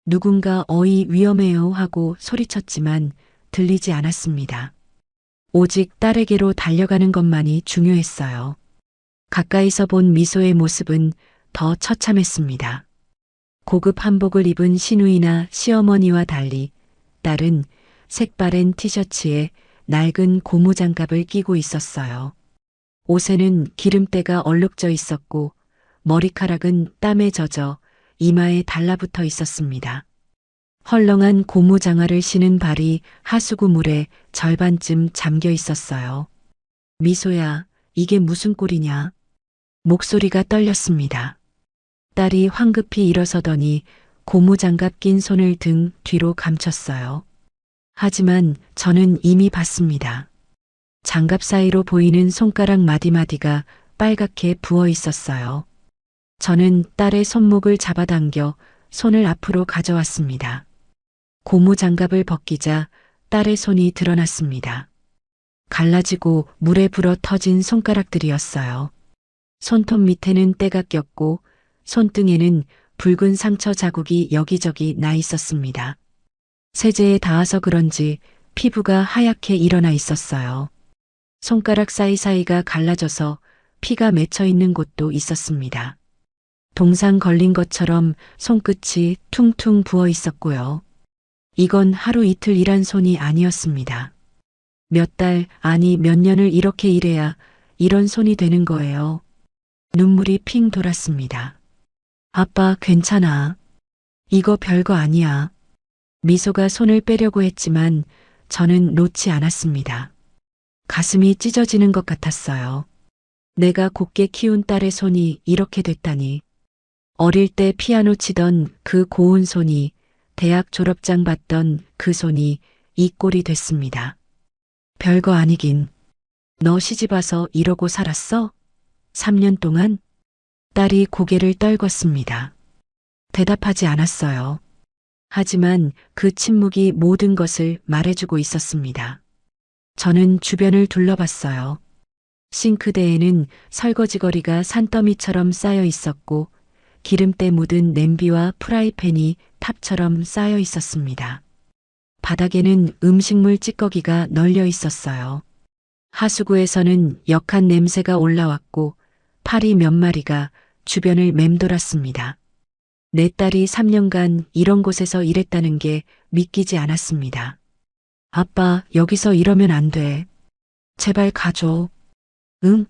누군가 어이 위험해요 하고 소리쳤지만 들리지 않았습니다. 오직 딸에게로 달려가는 것만이 중요했어요. 가까이서 본 미소의 모습은 더 처참했습니다. 고급 한복을 입은 시누이나 시어머니와 달리 딸은 색바랜 티셔츠에 낡은 고무장갑을 끼고 있었어요. 옷에는 기름때가 얼룩져 있었고 머리카락은 땀에 젖어 이마에 달라붙어 있었습니다. 헐렁한 고무장화를 신은 발이 하수구 물에 절반쯤 잠겨 있었어요. 미소야, 이게 무슨 꼴이냐? 목소리가 떨렸습니다. 딸이 황급히 일어서더니 고무장갑 낀 손을 등 뒤로 감췄어요. 하지만 저는 이미 봤습니다. 장갑 사이로 보이는 손가락 마디마디가 빨갛게 부어 있었어요. 저는 딸의 손목을 잡아당겨 손을 앞으로 가져왔습니다. 고무장갑을 벗기자 딸의 손이 드러났습니다. 갈라지고 물에 불어 터진 손가락들이었어요. 손톱 밑에는 때가 꼈고 손등에는 붉은 상처 자국이 여기저기 나 있었습니다. 세제에 닿아서 그런지 피부가 하얗게 일어나 있었어요. 손가락 사이사이가 갈라져서 피가 맺혀 있는 곳도 있었습니다. 동상 걸린 것처럼 손끝이 퉁퉁 부어 있었고요. 이건 하루 이틀 일한 손이 아니었습니다. 몇 달, 아니 몇 년을 이렇게 일해야 이런 손이 되는 거예요. 눈물이 핑 돌았습니다. 아빠, 괜찮아. 이거 별거 아니야. 미소가 손을 빼려고 했지만 저는 놓지 않았습니다. 가슴이 찢어지는 것 같았어요. 내가 곱게 키운 딸의 손이 이렇게 됐다니. 어릴 때 피아노 치던 그 고운 손이, 대학 졸업장 받던 그 손이 이 꼴이 됐습니다. 별거 아니긴. 너 시집와서 이러고 살았어? 3년 동안? 딸이 고개를 떨궜습니다. 대답하지 않았어요. 하지만 그 침묵이 모든 것을 말해주고 있었습니다. 저는 주변을 둘러봤어요. 싱크대에는 설거지거리가 산더미처럼 쌓여 있었고 기름때 묻은 냄비와 프라이팬이 탑처럼 쌓여 있었습니다. 바닥에는 음식물 찌꺼기가 널려 있었어요. 하수구에서는 역한 냄새가 올라왔고 파리 몇 마리가 주변을 맴돌았습니다. 내 딸이 3년간 이런 곳에서 일했다는 게 믿기지 않았습니다. 아빠, 여기서 이러면 안 돼. 제발 가줘. 응?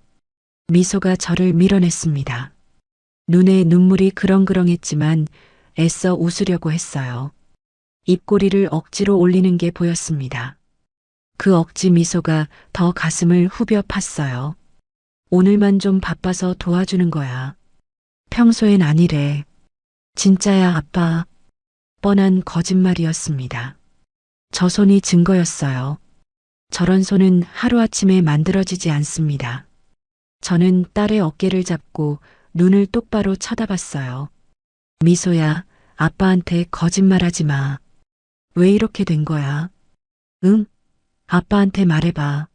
미소가 저를 밀어냈습니다. 눈에 눈물이 그렁그렁했지만 애써 웃으려고 했어요. 입꼬리를 억지로 올리는 게 보였습니다. 그 억지 미소가 더 가슴을 후벼 팠어요. 오늘만 좀 바빠서 도와주는 거야. 평소엔 아니래. 진짜야, 아빠. 뻔한 거짓말이었습니다. 저 손이 증거였어요. 저런 손은 하루아침에 만들어지지 않습니다. 저는 딸의 어깨를 잡고 눈을 똑바로 쳐다봤어요. 미소야, 아빠한테 거짓말하지 마. 왜 이렇게 된 거야? 응? 아빠한테 말해봐.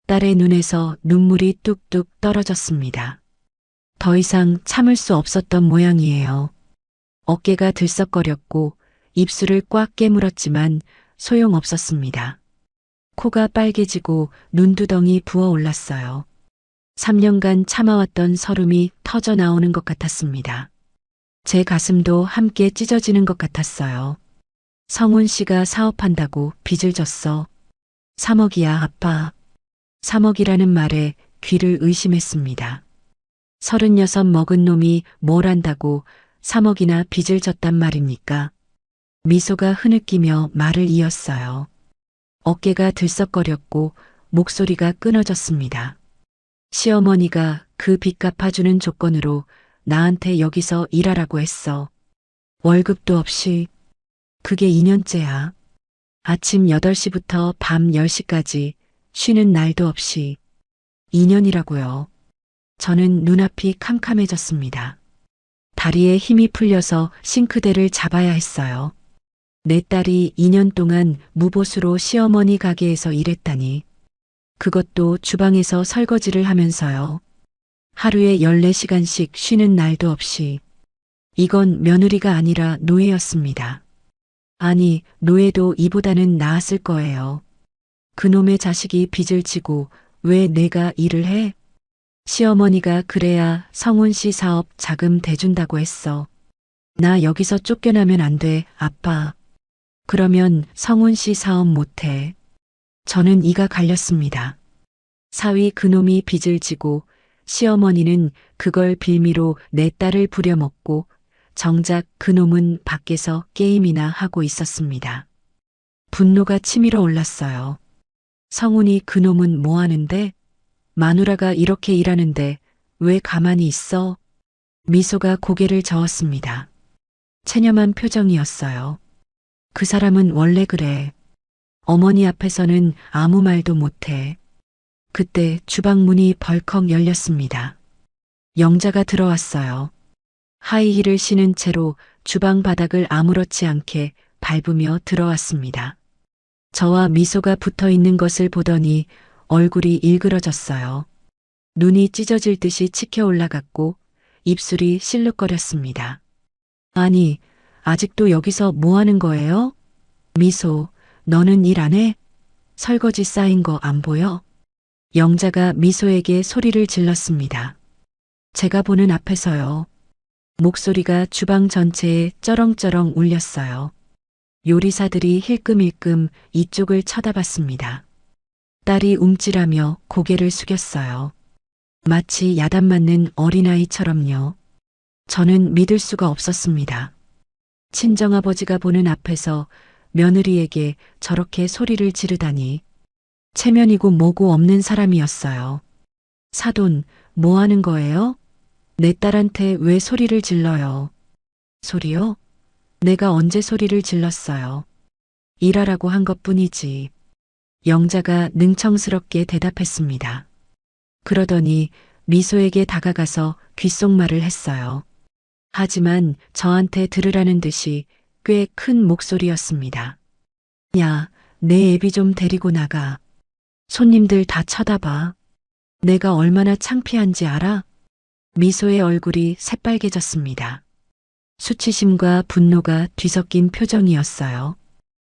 딸의 눈에서 눈물이 뚝뚝 떨어졌습니다. 더 이상 참을 수 없었던 모양이에요. 어깨가 들썩거렸고 입술을 꽉 깨물었지만 소용없었습니다. 코가 빨개지고 눈두덩이 부어올랐어요. 3년간 참아왔던 서름이 터져 나오는 것 같았습니다. 제 가슴도 함께 찢어지는 것 같았어요. 성훈 씨가 사업한다고 빚을 졌어. 3억이야, 아빠. 3억이라는 말에 귀를 의심했습니다. 36 먹은 놈이 뭘 안다고 3억이나 빚을 졌단 말입니까? 미소가 흐느끼며 말을 이었어요. 어깨가 들썩거렸고 목소리가 끊어졌습니다. 시어머니가 그 빚 갚아주는 조건으로 나한테 여기서 일하라고 했어. 월급도 없이. 그게 2년째야. 아침 8시부터 밤 10시까지 쉬는 날도 없이. 2년이라고요. 저는 눈앞이 캄캄해졌습니다. 다리에 힘이 풀려서 싱크대를 잡아야 했어요. 내 딸이 2년 동안 무보수로 시어머니 가게에서 일했다니. 그것도 주방에서 설거지를 하면서요. 하루에 14시간씩 쉬는 날도 없이. 이건 며느리가 아니라 노예였습니다. 아니, 노예도 이보다는 나았을 거예요. 그놈의 자식이 빚을 지고 왜 내가 일을 해? 시어머니가 그래야 성훈 씨 사업 자금 대준다고 했어. 나 여기서 쫓겨나면 안 돼, 아빠. 그러면 성훈 씨 사업 못해. 저는 이가 갈렸습니다. 사위 그놈이 빚을 지고 시어머니는 그걸 빌미로 내 딸을 부려먹고 정작 그놈은 밖에서 게임이나 하고 있었습니다. 분노가 치밀어 올랐어요. 성훈이 그놈은 뭐 하는데? 마누라가 이렇게 일하는데 왜 가만히 있어? 미소가 고개를 저었습니다. 체념한 표정이었어요. 그 사람은 원래 그래. 어머니 앞에서는 아무 말도 못해. 그때 주방 문이 벌컥 열렸습니다. 영자가 들어왔어요. 하이힐을 신은 채로 주방 바닥을 아무렇지 않게 밟으며 들어왔습니다. 저와 미소가 붙어 있는 것을 보더니 얼굴이 일그러졌어요. 눈이 찢어질 듯이 치켜 올라갔고 입술이 실룩거렸습니다. 아니, 아직도 여기서 뭐 하는 거예요? 미소, 너는 일 안 해? 설거지 쌓인 거 안 보여? 영자가 미소에게 소리를 질렀습니다. 제가 보는 앞에서요. 목소리가 주방 전체에 쩌렁쩌렁 울렸어요. 요리사들이 힐끔힐끔 이쪽을 쳐다봤습니다. 딸이 움찔하며 고개를 숙였어요. 마치 야단 맞는 어린아이처럼요. 저는 믿을 수가 없었습니다. 친정아버지가 보는 앞에서 며느리에게 저렇게 소리를 지르다니. 체면이고 뭐고 없는 사람이었어요. 사돈, 뭐 하는 거예요? 내 딸한테 왜 소리를 질러요? 소리요? 내가 언제 소리를 질렀어요? 일하라고 한 것뿐이지. 영자가 능청스럽게 대답했습니다. 그러더니 미소에게 다가가서 귓속말을 했어요. 하지만 저한테 들으라는 듯이 꽤 큰 목소리였습니다. 야, 내 애비 좀 데리고 나가. 손님들 다 쳐다봐. 내가 얼마나 창피한지 알아? 미소의 얼굴이 새빨개졌습니다. 수치심과 분노가 뒤섞인 표정이었어요.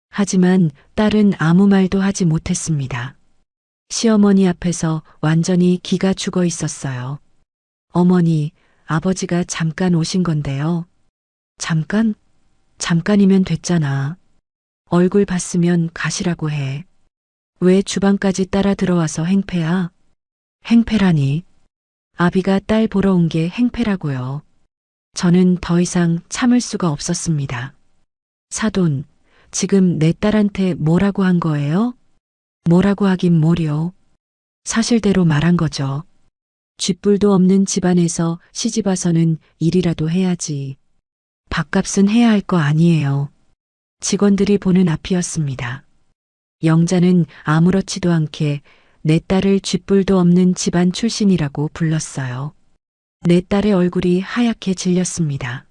하지만 딸은 아무 말도 하지 못했습니다. 시어머니 앞에서 완전히 기가 죽어 있었어요. 어머니, 아버지가 잠깐 오신 건데요. 잠깐? 잠깐이면 됐잖아. 얼굴 봤으면 가시라고 해. 왜 주방까지 따라 들어와서 행패야? 행패라니. 아비가 딸 보러 온 게 행패라고요. 저는 더 이상 참을 수가 없었습니다. 사돈, 지금 내 딸한테 뭐라고 한 거예요? 뭐라고 하긴 뭐려. 사실대로 말한 거죠. 쥐뿔도 없는 집안에서 시집와서는 일이라도 해야지. 밥값은 해야 할 거 아니에요. 직원들이 보는 앞이었습니다. 영자는 아무렇지도 않게 내 딸을 쥐뿔도 없는 집안 출신이라고 불렀어요. 내 딸의 얼굴이 하얗게 질렸습니다.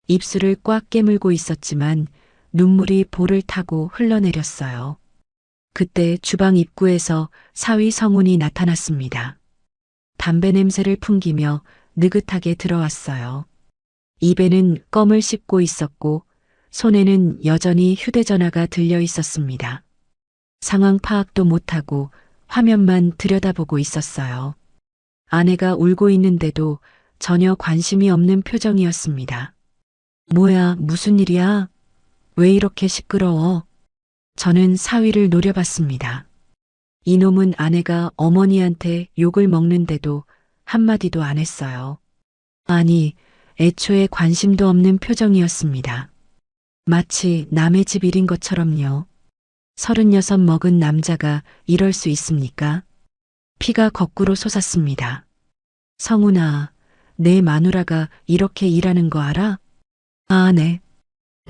입술을 꽉 깨물고 있었지만 눈물이 볼을 타고 흘러내렸어요. 그때 주방 입구에서 사위 성훈이 나타났습니다. 담배 냄새를 풍기며 느긋하게 들어왔어요. 입에는 껌을 씹고 있었고 손에는 여전히 휴대전화가 들려 있었습니다. 상황 파악도 못하고 화면만 들여다보고 있었어요. 아내가 울고 있는데도 전혀 관심이 없는 표정이었습니다. 뭐야, 무슨 일이야? 왜 이렇게 시끄러워? 저는 사위를 노려봤습니다. 이놈은 아내가 어머니한테 욕을 먹는데도 한마디도 안 했어요. 아니, 애초에 관심도 없는 표정이었습니다. 마치 남의 집 일인 것처럼요. 36 먹은 남자가 이럴 수 있습니까? 피가 거꾸로 솟았습니다. 성훈아, 내 마누라가 이렇게 일하는 거 알아? 아, 네.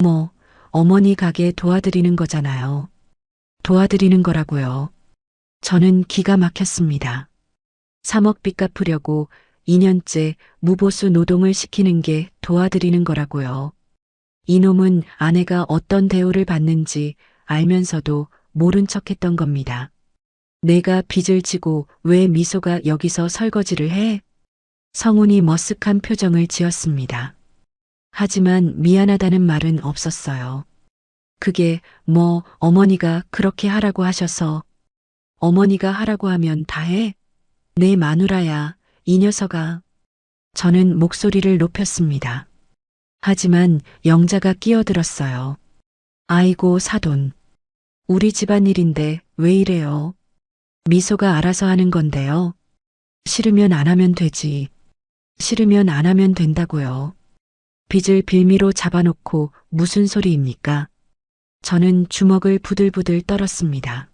뭐, 어머니 가게 도와드리는 거잖아요. 도와드리는 거라고요. 저는 기가 막혔습니다. 3억 빚 갚으려고 2년째 무보수 노동을 시키는 게 도와드리는 거라고요. 이놈은 아내가 어떤 대우를 받는지 알면서도 모른 척 했던 겁니다. 내가 빚을 지고 왜 미소가 여기서 설거지를 해? 성훈이 머쓱한 표정을 지었습니다. 하지만 미안하다는 말은 없었어요. 그게 뭐 어머니가 그렇게 하라고 하셔서 어머니가 하라고 하면 다 해? 내 마누라야, 이 녀석아. 저는 목소리를 높였습니다. 하지만 영자가 끼어들었어요. 아이고 사돈. 우리 집안일인데 왜 이래요? 미소가 알아서 하는 건데요. 싫으면 안 하면 되지. 싫으면 안 하면 된다고요. 빚을 빌미로 잡아놓고 무슨 소리입니까? 저는 주먹을 부들부들 떨었습니다.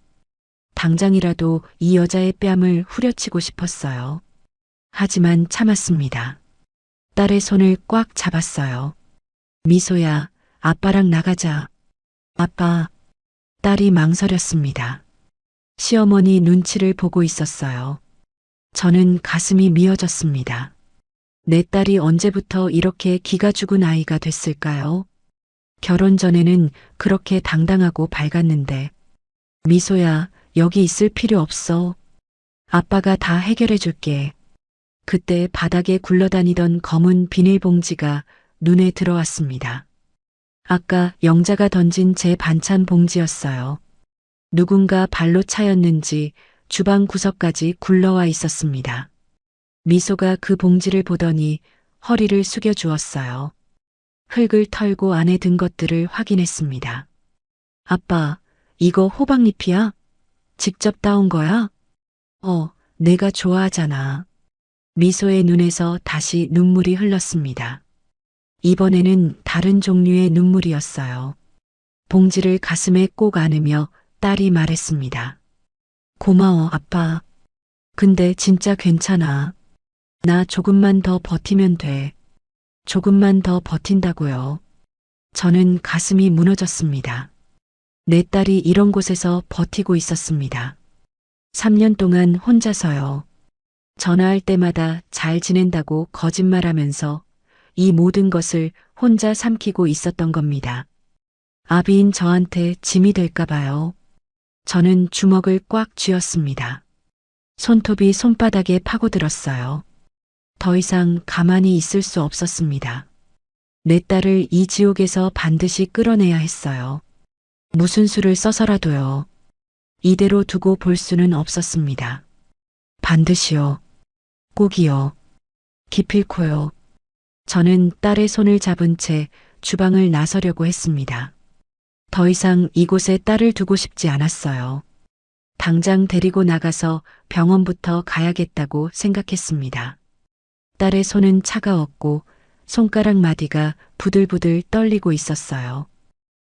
당장이라도 이 여자의 뺨을 후려치고 싶었어요. 하지만 참았습니다. 딸의 손을 꽉 잡았어요. 미소야, 아빠랑 나가자. 아빠. 딸이 망설였습니다. 시어머니 눈치를 보고 있었어요. 저는 가슴이 미어졌습니다. 내 딸이 언제부터 이렇게 기가 죽은 아이가 됐을까요? 결혼 전에는 그렇게 당당하고 밝았는데. 미소야, 여기 있을 필요 없어. 아빠가 다 해결해 줄게. 그때 바닥에 굴러다니던 검은 비닐봉지가 눈에 들어왔습니다. 아까 영자가 던진 제 반찬 봉지였어요. 누군가 발로 차였는지 주방 구석까지 굴러와 있었습니다. 미소가 그 봉지를 보더니 허리를 숙여 주었어요. 흙을 털고 안에 든 것들을 확인했습니다. 아빠, 이거 호박잎이야? 직접 따온 거야? 내가 좋아하잖아. 미소의 눈에서 다시 눈물이 흘렀습니다. 이번에는 다른 종류의 눈물이었어요. 봉지를 가슴에 꼭 안으며 딸이 말했습니다. 고마워, 아빠. 근데 진짜 괜찮아. 나 조금만 더 버티면 돼. 조금만 더 버틴다고요. 저는 가슴이 무너졌습니다. 내 딸이 이런 곳에서 버티고 있었습니다. 3년 동안 혼자서요. 전화할 때마다 잘 지낸다고 거짓말하면서 이 모든 것을 혼자 삼키고 있었던 겁니다. 아비인 저한테 짐이 될까 봐요. 저는 주먹을 꽉 쥐었습니다. 손톱이 손바닥에 파고들었어요. 더 이상 가만히 있을 수 없었습니다. 내 딸을 이 지옥에서 반드시 끌어내야 했어요. 무슨 수를 써서라도요. 이대로 두고 볼 수는 없었습니다. 반드시요. 꼭이요. 기필코요. 저는 딸의 손을 잡은 채 주방을 나서려고 했습니다. 더 이상 이곳에 딸을 두고 싶지 않았어요. 당장 데리고 나가서 병원부터 가야겠다고 생각했습니다. 딸의 손은 차가웠고 손가락 마디가 부들부들 떨리고 있었어요.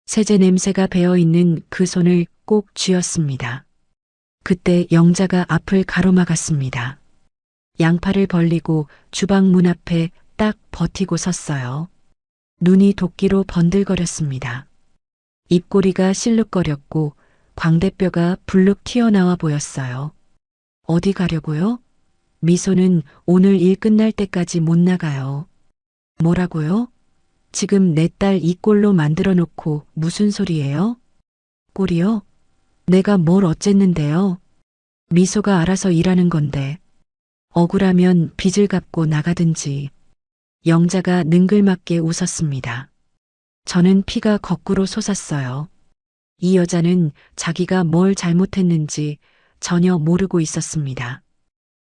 세제 냄새가 배어있는 그 손을 꼭 쥐었습니다. 그때 영자가 앞을 가로막았습니다. 양팔을 벌리고 주방 문 앞에 딱 버티고 섰어요. 눈이 도끼로 번들거렸습니다. 입꼬리가 실룩거렸고 광대뼈가 불룩 튀어나와 보였어요. 어디 가려고요? 미소는 오늘 일 끝날 때까지 못 나가요. 뭐라고요? 지금 내 딸 이 꼴로 만들어 놓고 무슨 소리예요? 꼴이요? 내가 뭘 어쨌는데요? 미소가 알아서 일하는 건데. 억울하면 빚을 갚고 나가든지. 영자가 능글맞게 웃었습니다. 저는 피가 거꾸로 솟았어요. 이 여자는 자기가 뭘 잘못했는지 전혀 모르고 있었습니다.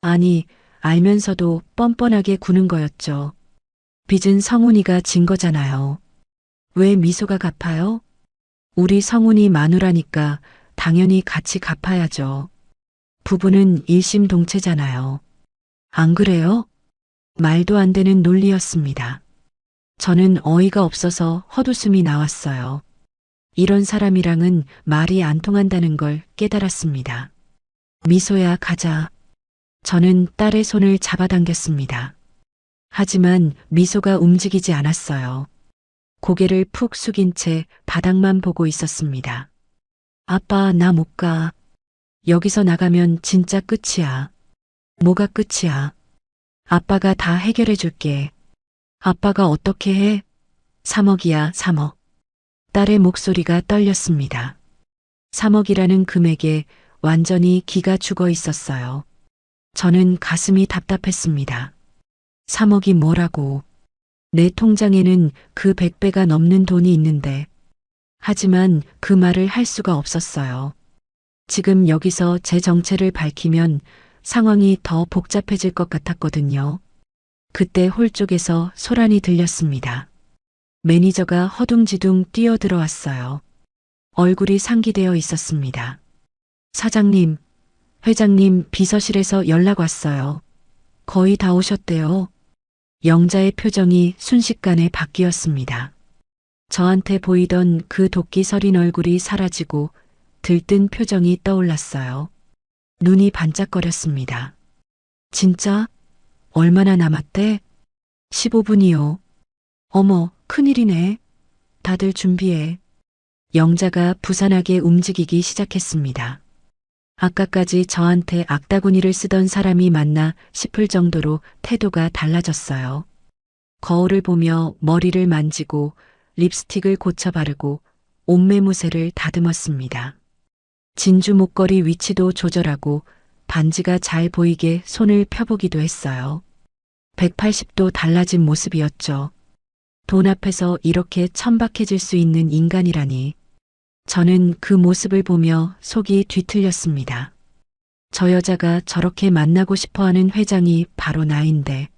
아니, 알면서도 뻔뻔하게 구는 거였죠. 빚은 성훈이가 진 거잖아요. 왜 미소가 갚아요? 우리 성훈이 마누라니까 당연히 같이 갚아야죠. 부부는 일심동체잖아요. 안 그래요? 말도 안 되는 논리였습니다. 저는 어이가 없어서 헛웃음이 나왔어요. 이런 사람이랑은 말이 안 통한다는 걸 깨달았습니다. 미소야, 가자. 저는 딸의 손을 잡아당겼습니다. 하지만 미소가 움직이지 않았어요. 고개를 푹 숙인 채 바닥만 보고 있었습니다. 아빠, 나 못 가. 여기서 나가면 진짜 끝이야. 뭐가 끝이야? 아빠가 다 해결해 줄게. 아빠가 어떻게 해? 3억이야, 3억. 딸의 목소리가 떨렸습니다. 3억이라는 금액에 완전히 기가 죽어 있었어요. 저는 가슴이 답답했습니다. 3억이 뭐라고? 내 통장에는 그 100배가 넘는 돈이 있는데. 하지만 그 말을 할 수가 없었어요. 지금 여기서 제 정체를 밝히면 상황이 더 복잡해질 것 같았거든요. 그때 홀 쪽에서 소란이 들렸습니다. 매니저가 허둥지둥 뛰어들어왔어요. 얼굴이 상기되어 있었습니다. 사장님, 회장님 비서실에서 연락 왔어요. 거의 다 오셨대요. 영자의 표정이 순식간에 바뀌었습니다. 저한테 보이던 그 도끼 서린 얼굴이 사라지고 들뜬 표정이 떠올랐어요. 눈이 반짝거렸습니다. 진짜? 얼마나 남았대? 15분이요. 어머, 큰일이네. 다들 준비해. 영자가 부산하게 움직이기 시작했습니다. 아까까지 저한테 악다구니를 쓰던 사람이 맞나 싶을 정도로 태도가 달라졌어요. 거울을 보며 머리를 만지고 립스틱을 고쳐 바르고 옷매무새를 다듬었습니다. 진주 목걸이 위치도 조절하고 반지가 잘 보이게 손을 펴보기도 했어요. 180도 달라진 모습이었죠. 돈 앞에서 이렇게 천박해질 수 있는 인간이라니. 저는 그 모습을 보며 속이 뒤틀렸습니다. 저 여자가 저렇게 만나고 싶어하는 회장이 바로 나인데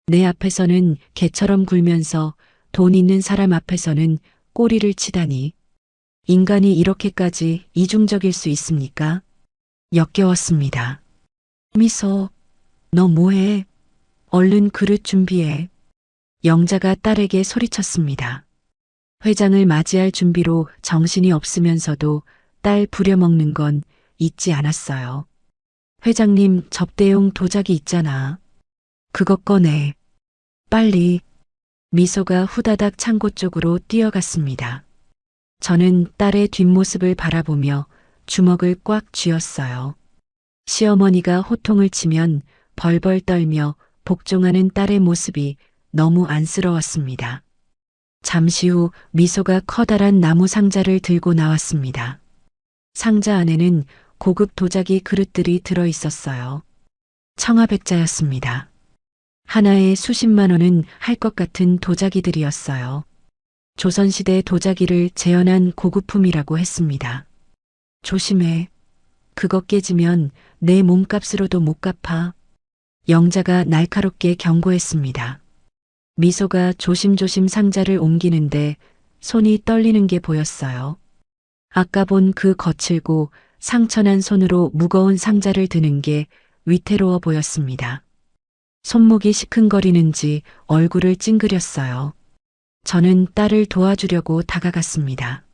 내 앞에서는 개처럼 굴면서 돈 있는 사람 앞에서는 꼬리를 치다니. 인간이 이렇게까지 이중적일 수 있습니까? 역겨웠습니다. 미소, 너 뭐해? 얼른 그릇 준비해. 영자가 딸에게 소리쳤습니다. 회장을 맞이할 준비로 정신이 없으면서도 딸 부려먹는 건 잊지 않았어요. 회장님, 접대용 도자기 있잖아. 그거 꺼내. 빨리. 미소가 후다닥 창고 쪽으로 뛰어갔습니다. 저는 딸의 뒷모습을 바라보며 주먹을 꽉 쥐었어요. 시어머니가 호통을 치면 벌벌 떨며 복종하는 딸의 모습이 너무 안쓰러웠습니다. 잠시 후 미소가 커다란 나무 상자를 들고 나왔습니다. 상자 안에는 고급 도자기 그릇들이 들어 있었어요. 청아백자였습니다. 하나에 수십만 원은 할 것 같은 도자기들이었어요. 조선시대 도자기를 재현한 고급품이라고 했습니다. 조심해. 그거 깨지면 내 몸값으로도 못 갚아. 영자가 날카롭게 경고했습니다. 미소가 조심조심 상자를 옮기는데 손이 떨리는 게 보였어요. 아까 본 그 거칠고 상처난 손으로 무거운 상자를 드는 게 위태로워 보였습니다. 손목이 시큰거리는지 얼굴을 찡그렸어요. 저는 딸을 도와주려고 다가갔습니다.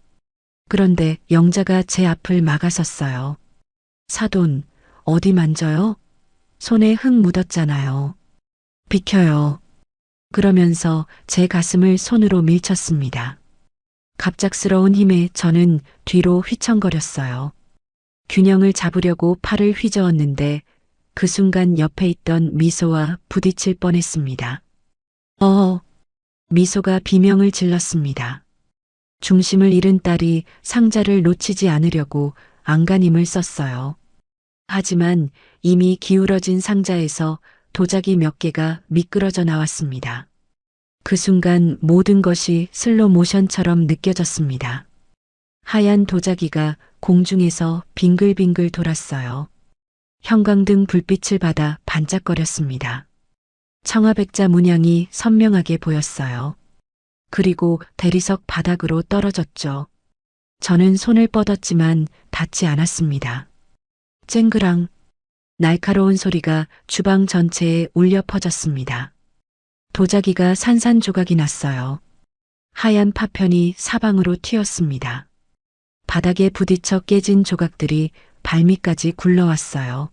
그런데 영자가 제 앞을 막아섰어요. 사돈, 어디 만져요? 손에 흙 묻었잖아요. 비켜요. 그러면서 제 가슴을 손으로 밀쳤습니다. 갑작스러운 힘에 저는 뒤로 휘청거렸어요. 균형을 잡으려고 팔을 휘저었는데 그 순간 옆에 있던 미소와 부딪힐 뻔했습니다. 미소가 비명을 질렀습니다. 중심을 잃은 딸이 상자를 놓치지 않으려고 안간힘을 썼어요. 하지만 이미 기울어진 상자에서 도자기 몇 개가 미끄러져 나왔습니다. 그 순간 모든 것이 슬로 모션처럼 느껴졌습니다. 하얀 도자기가 공중에서 빙글빙글 돌았어요. 형광등 불빛을 받아 반짝거렸습니다. 청아백자 문양이 선명하게 보였어요. 그리고 대리석 바닥으로 떨어졌죠. 저는 손을 뻗었지만 닿지 않았습니다. 쨍그랑 날카로운 소리가 주방 전체에 울려 퍼졌습니다. 도자기가 산산조각이 났어요. 하얀 파편이 사방으로 튀었습니다. 바닥에 부딪혀 깨진 조각들이 발밑까지 굴러왔어요.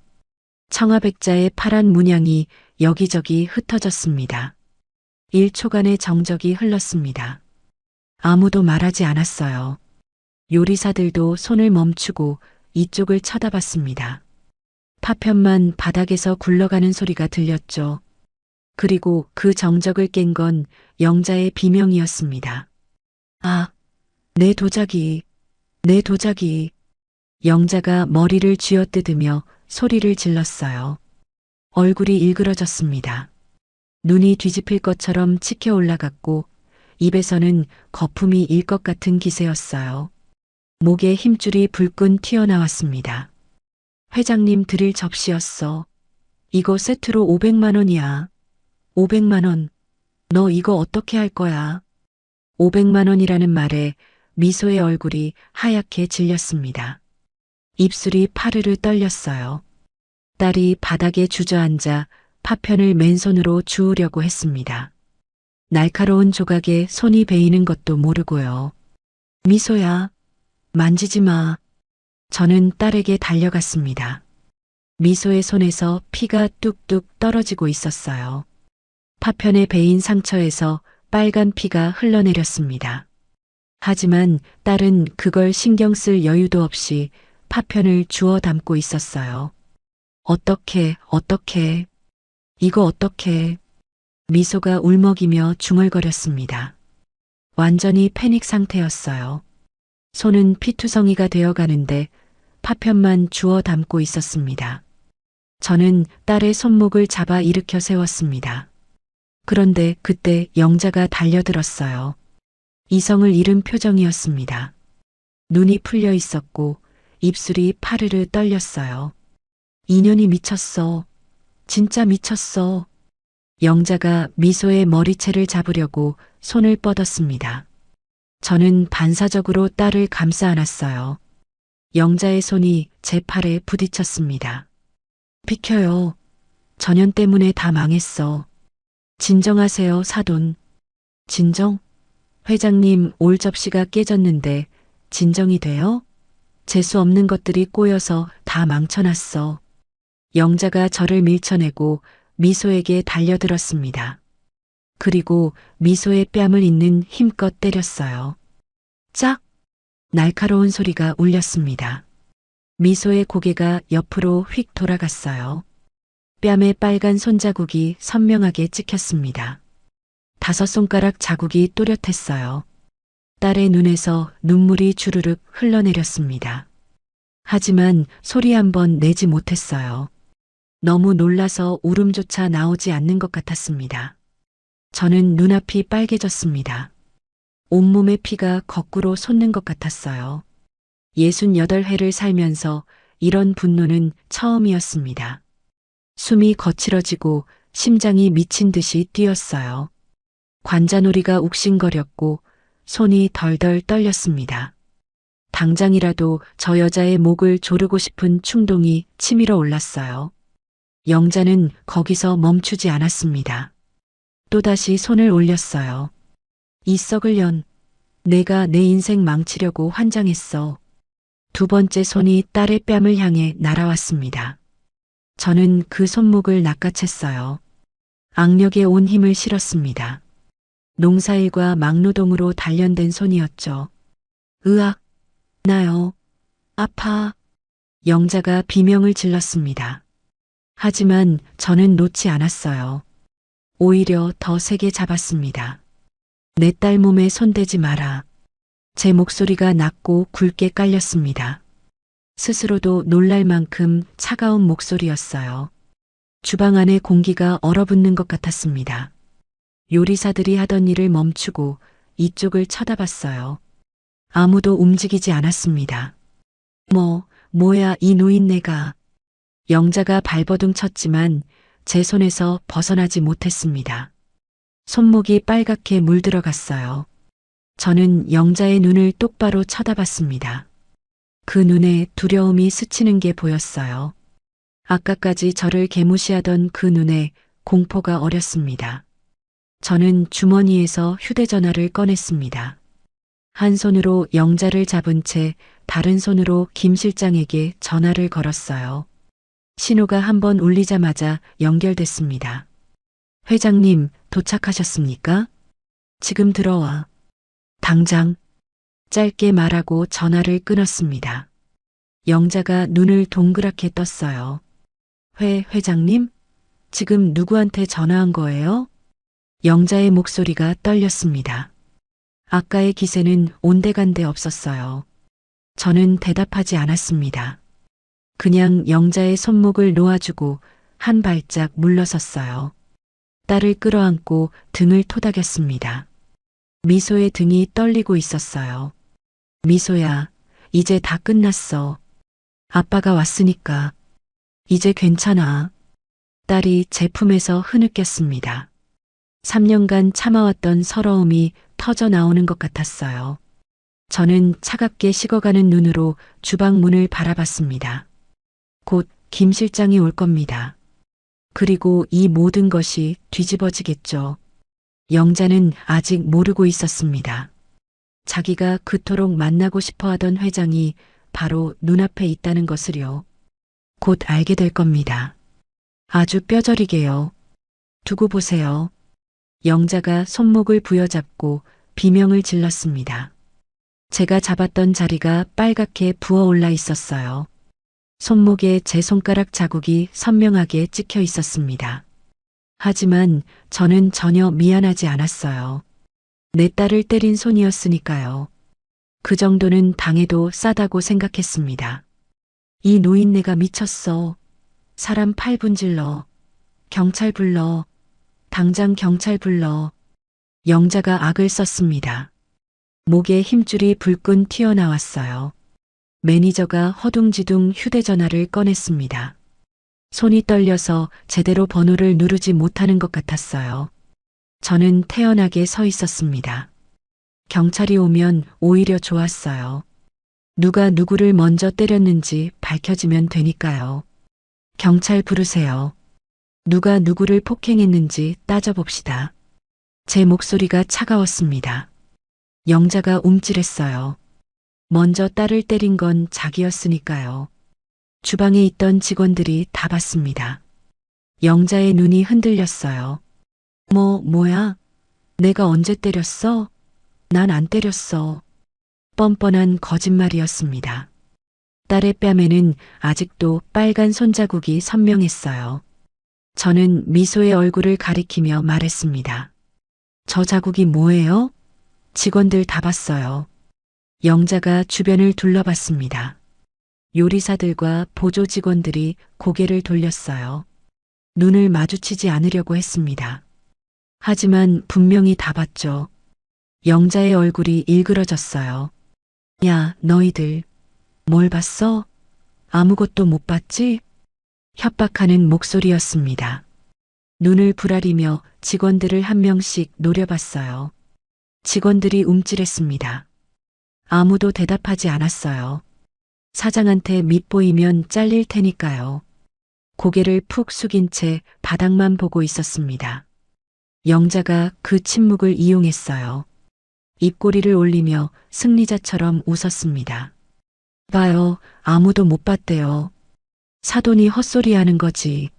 청아백자의 파란 문양이 여기저기 흩어졌습니다. 1초간의 정적이 흘렀습니다. 아무도 말하지 않았어요. 요리사들도 손을 멈추고 이쪽을 쳐다봤습니다. 파편만 바닥에서 굴러가는 소리가 들렸죠. 그리고 그 정적을 깬 건 영자의 비명이었습니다. 아, 내 도자기, 내 도자기. 영자가 머리를 쥐어뜯으며 소리를 질렀어요. 얼굴이 일그러졌습니다. 눈이 뒤집힐 것처럼 치켜 올라갔고 입에서는 거품이 일 것 같은 기세였어요. 목에 힘줄이 불끈 튀어나왔습니다. 회장님 드릴 접시였어. 이거 세트로 500만 원이야. 500만 원. 너 이거 어떻게 할 거야? 500만 원이라는 말에 미소의 얼굴이 하얗게 질렸습니다. 입술이 파르르 떨렸어요. 딸이 바닥에 주저앉아 파편을 맨손으로 주우려고 했습니다. 날카로운 조각에 손이 베이는 것도 모르고요. 미소야, 만지지 마. 저는 딸에게 달려갔습니다. 미소의 손에서 피가 뚝뚝 떨어지고 있었어요. 파편에 베인 상처에서 빨간 피가 흘러내렸습니다. 하지만 딸은 그걸 신경 쓸 여유도 없이 파편을 주워 담고 있었어요. 어떻게, 이거 어떻게. 미소가 울먹이며 중얼거렸습니다. 완전히 패닉 상태였어요. 손은 피투성이가 되어가는데 파편만 주워 담고 있었습니다. 저는 딸의 손목을 잡아 일으켜 세웠습니다. 그런데 그때 영자가 달려들었어요. 이성을 잃은 표정이었습니다. 눈이 풀려 있었고 입술이 파르르 떨렸어요. 인연이 미쳤어. 진짜 미쳤어. 영자가 미소의 머리채를 잡으려고 손을 뻗었습니다. 저는 반사적으로 딸을 감싸 안았어요. 영자의 손이 제 팔에 부딪혔습니다. 비켜요. 전현 때문에 다 망했어. 진정하세요, 사돈. 진정? 회장님, 올 접시가 깨졌는데 진정이 돼요? 재수 없는 것들이 꼬여서 다 망쳐놨어. 영자가 저를 밀쳐내고 미소에게 달려들었습니다. 그리고 미소의 뺨을 잇는 힘껏 때렸어요. 짝! 날카로운 소리가 울렸습니다. 미소의 고개가 옆으로 휙 돌아갔어요. 뺨에 빨간 손자국이 선명하게 찍혔습니다. 5손가락 자국이 또렷했어요. 딸의 눈에서 눈물이 주르륵 흘러내렸습니다. 하지만 소리 한 번 내지 못했어요. 너무 놀라서 울음조차 나오지 않는 것 같았습니다. 저는 눈앞이 빨개졌습니다. 온몸의 피가 거꾸로 솟는 것 같았어요. 68회를 살면서 이런 분노는 처음이었습니다. 숨이 거칠어지고 심장이 미친 듯이 뛰었어요. 관자놀이가 욱신거렸고 손이 덜덜 떨렸습니다. 당장이라도 저 여자의 목을 조르고 싶은 충동이 치밀어 올랐어요. 영자는 거기서 멈추지 않았습니다. 또다시 손을 올렸어요. 이 썩을 년, 내가 내 인생 망치려고 환장했어. 두 번째 손이 딸의 뺨을 향해 날아왔습니다. 저는 그 손목을 낚아챘어요. 악력에 온 힘을 실었습니다. 농사일과 막노동으로 단련된 손이었죠. 으악, 나요. 아파. 영자가 비명을 질렀습니다. 하지만 저는 놓지 않았어요. 오히려 더 세게 잡았습니다. 내 딸 몸에 손대지 마라. 제 목소리가 낮고 굵게 깔렸습니다. 스스로도 놀랄 만큼 차가운 목소리였어요. 주방 안의 공기가 얼어붙는 것 같았습니다. 요리사들이 하던 일을 멈추고 이쪽을 쳐다봤어요. 아무도 움직이지 않았습니다. 뭐야 이 노인네가. 영자가 발버둥 쳤지만 제 손에서 벗어나지 못했습니다. 손목이 빨갛게 물들어갔어요. 저는 영자의 눈을 똑바로 쳐다봤습니다. 그 눈에 두려움이 스치는 게 보였어요. 아까까지 저를 개무시하던 그 눈에 공포가 어렸습니다. 저는 주머니에서 휴대전화를 꺼냈습니다. 한 손으로 영자를 잡은 채 다른 손으로 김 실장에게 전화를 걸었어요. 신호가 한 번 울리자마자 연결됐습니다. 회장님, 도착하셨습니까? 지금 들어와. 당장. 짧게 말하고 전화를 끊었습니다. 영자가 눈을 동그랗게 떴어요. 회장님? 지금 누구한테 전화한 거예요? 영자의 목소리가 떨렸습니다. 아까의 기세는 온데간데 없었어요. 저는 대답하지 않았습니다. 그냥 영자의 손목을 놓아주고 한 발짝 물러섰어요. 딸을 끌어안고 등을 토닥였습니다. 미소의 등이 떨리고 있었어요. 미소야, 이제 다 끝났어. 아빠가 왔으니까. 이제 괜찮아. 딸이 제 품에서 흐느꼈습니다. 3년간 참아왔던 서러움이 터져 나오는 것 같았어요. 저는 차갑게 식어가는 눈으로 주방 문을 바라봤습니다. 곧 김 실장이 올 겁니다. 그리고 이 모든 것이 뒤집어지겠죠. 영자는 아직 모르고 있었습니다. 자기가 그토록 만나고 싶어 하던 회장이 바로 눈앞에 있다는 것을요. 곧 알게 될 겁니다. 아주 뼈저리게요. 두고 보세요. 영자가 손목을 부여잡고 비명을 질렀습니다. 제가 잡았던 자리가 빨갛게 부어올라 있었어요. 손목에 제 손가락 자국이 선명하게 찍혀 있었습니다. 하지만 저는 전혀 미안하지 않았어요. 내 딸을 때린 손이었으니까요. 그 정도는 당해도 싸다고 생각했습니다. 이 노인네가 미쳤어. 사람 팔 분질러. 경찰 불러. 당장 경찰 불러. 영자가 악을 썼습니다. 목에 힘줄이 불끈 튀어나왔어요. 매니저가 허둥지둥 휴대전화를 꺼냈습니다. 손이 떨려서 제대로 번호를 누르지 못하는 것 같았어요. 저는 태연하게 서 있었습니다. 경찰이 오면 오히려 좋았어요. 누가 누구를 먼저 때렸는지 밝혀지면 되니까요. 경찰 부르세요. 누가 누구를 폭행했는지 따져봅시다. 제 목소리가 차가웠습니다. 영자가 움찔했어요. 먼저 딸을 때린 건 자기였으니까요. 주방에 있던 직원들이 다 봤습니다. 영자의 눈이 흔들렸어요. 뭐야? 내가 언제 때렸어? 난 안 때렸어. 뻔뻔한 거짓말이었습니다. 딸의 뺨에는 아직도 빨간 손자국이 선명했어요. 저는 미소의 얼굴을 가리키며 말했습니다. 저 자국이 뭐예요? 직원들 다 봤어요. 영자가 주변을 둘러봤습니다. 요리사들과 보조 직원들이 고개를 돌렸어요. 눈을 마주치지 않으려고 했습니다. 하지만 분명히 다 봤죠. 영자의 얼굴이 일그러졌어요. 야, 너희들. 뭘 봤어? 아무것도 못 봤지? 협박하는 목소리였습니다. 눈을 부라리며 직원들을 한 명씩 노려봤어요. 직원들이 움찔했습니다. 아무도 대답하지 않았어요. 사장한테 밉보이면 잘릴 테니까요. 고개를 푹 숙인 채 바닥만 보고 있었습니다. 영자가 그 침묵을 이용했어요. 입꼬리를 올리며 승리자처럼 웃었습니다. 봐요, 아무도 못 봤대요. 사돈이 헛소리하는 거지.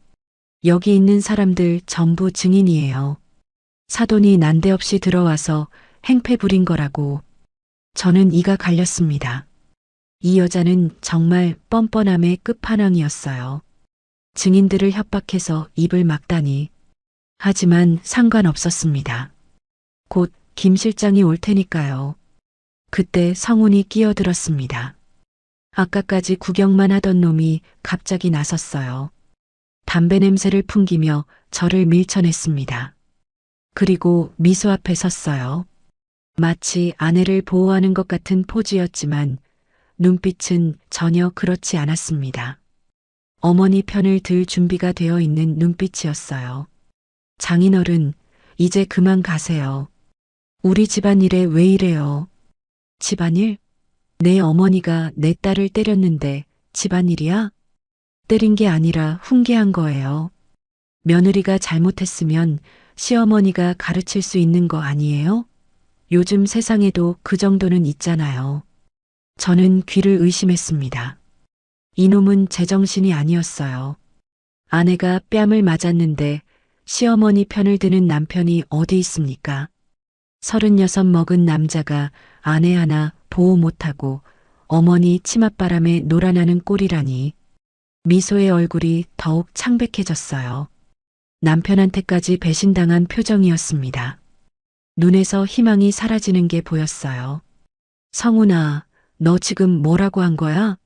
여기 있는 사람들 전부 증인이에요. 사돈이 난데없이 들어와서 행패 부린 거라고. 저는 이가 갈렸습니다. 이 여자는 정말 뻔뻔함의 끝판왕이었어요. 증인들을 협박해서 입을 막다니. 하지만 상관없었습니다. 곧 김 실장이 올 테니까요. 그때 성훈이 끼어들었습니다. 아까까지 구경만 하던 놈이 갑자기 나섰어요. 담배 냄새를 풍기며 저를 밀쳐냈습니다. 그리고 미소 앞에 섰어요. 마치 아내를 보호하는 것 같은 포즈였지만 눈빛은 전혀 그렇지 않았습니다. 어머니 편을 들 준비가 되어 있는 눈빛이었어요. 장인어른, 이제 그만 가세요. 우리 집안일에 왜 이래요? 집안일? 내 어머니가 내 딸을 때렸는데 집안일이야? 때린 게 아니라 훈계한 거예요. 며느리가 잘못했으면 시어머니가 가르칠 수 있는 거 아니에요? 요즘 세상에도 그 정도는 있잖아요. 저는 귀를 의심했습니다. 이놈은 제정신이 아니었어요. 아내가 뺨을 맞았는데 시어머니 편을 드는 남편이 어디 있습니까? 36 먹은 남자가 아내 하나 보호 못하고 어머니 치맛바람에 놀아나는 꼴이라니. 미소의 얼굴이 더욱 창백해졌어요. 남편한테까지 배신당한 표정이었습니다. 눈에서 희망이 사라지는 게 보였어요. 성훈아, 너 지금 뭐라고 한 거야?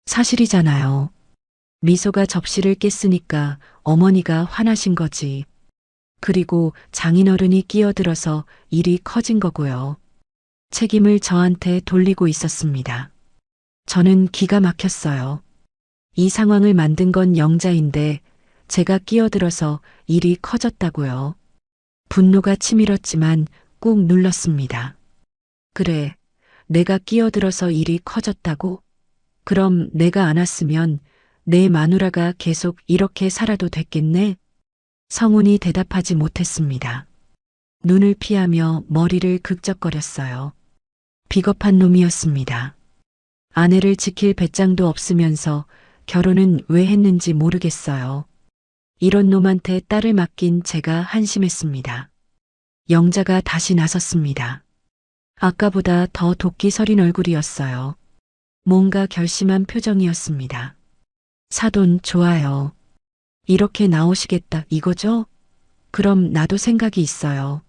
사실이잖아요. 미소가 접시를 깼으니까 어머니가 화나신 거지. 그리고 장인어른이 끼어들어서 일이 커진 거고요. 책임을 저한테 돌리고 있었습니다. 저는 기가 막혔어요. 이 상황을 만든 건 영자인데 제가 끼어들어서 일이 커졌다고요. 분노가 치밀었지만 꾹 눌렀습니다. 그래, 내가 끼어들어서 일이 커졌다고? 그럼 내가 안 왔으면 내 마누라가 계속 이렇게 살아도 됐겠네? 성훈이 대답하지 못했습니다. 눈을 피하며 머리를 극적거렸어요. 비겁한 놈이었습니다. 아내를 지킬 배짱도 없으면서 결혼은 왜 했는지 모르겠어요. 이런 놈한테 딸을 맡긴 제가 한심했습니다. 영자가 다시 나섰습니다. 아까보다 더 도끼 서린 얼굴이었어요. 뭔가 결심한 표정이었습니다. 사돈 좋아요. 이렇게 나오시겠다 이거죠? 그럼 나도 생각이 있어요.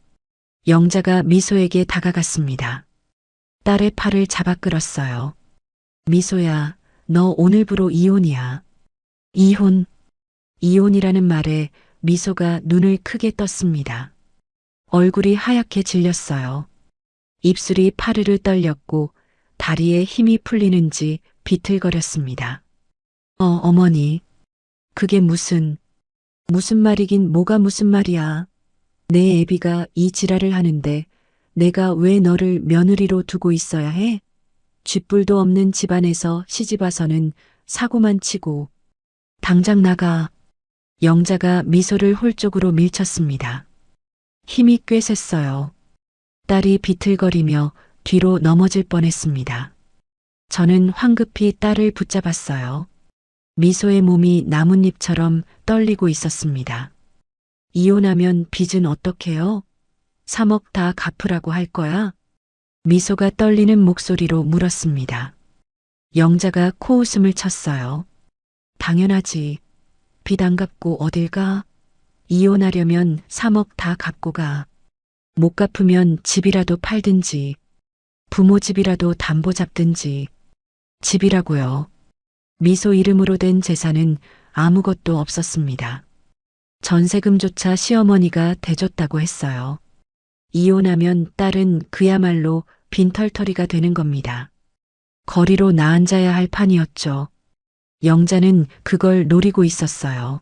영자가 미소에게 다가갔습니다. 딸의 팔을 잡아 끌었어요. 미소야, 너 오늘부로 이혼이야. 이혼? 이혼이라는 말에 미소가 눈을 크게 떴습니다. 얼굴이 하얗게 질렸어요. 입술이 파르르 떨렸고 다리에 힘이 풀리는지 비틀거렸습니다. 어머니. 그게 무슨 말이긴 뭐가 무슨 말이야. 내 애비가 이 지랄을 하는데 내가 왜 너를 며느리로 두고 있어야 해? 쥐뿔도 없는 집안에서 시집와서는 사고만 치고. 당장 나가. 영자가 미소를 홀쪽으로 밀쳤습니다. 힘이 꽤 셌어요. 딸이 비틀거리며 뒤로 넘어질 뻔했습니다. 저는 황급히 딸을 붙잡았어요. 미소의 몸이 나뭇잎처럼 떨리고 있었습니다. 이혼하면 빚은 어떡해요? 3억 다 갚으라고 할 거야? 미소가 떨리는 목소리로 물었습니다. 영자가 코웃음을 쳤어요. 당연하지. 빚 안 갚고 어딜 가? 이혼하려면 3억 다 갚고 가. 못 갚으면 집이라도 팔든지 부모 집이라도 담보 잡든지. 집이라고요. 미소 이름으로 된 재산은 아무것도 없었습니다. 전세금조차 시어머니가 대줬다고 했어요. 이혼하면 딸은 그야말로 빈털터리가 되는 겁니다. 거리로 나앉아야 할 판이었죠. 영자는 그걸 노리고 있었어요.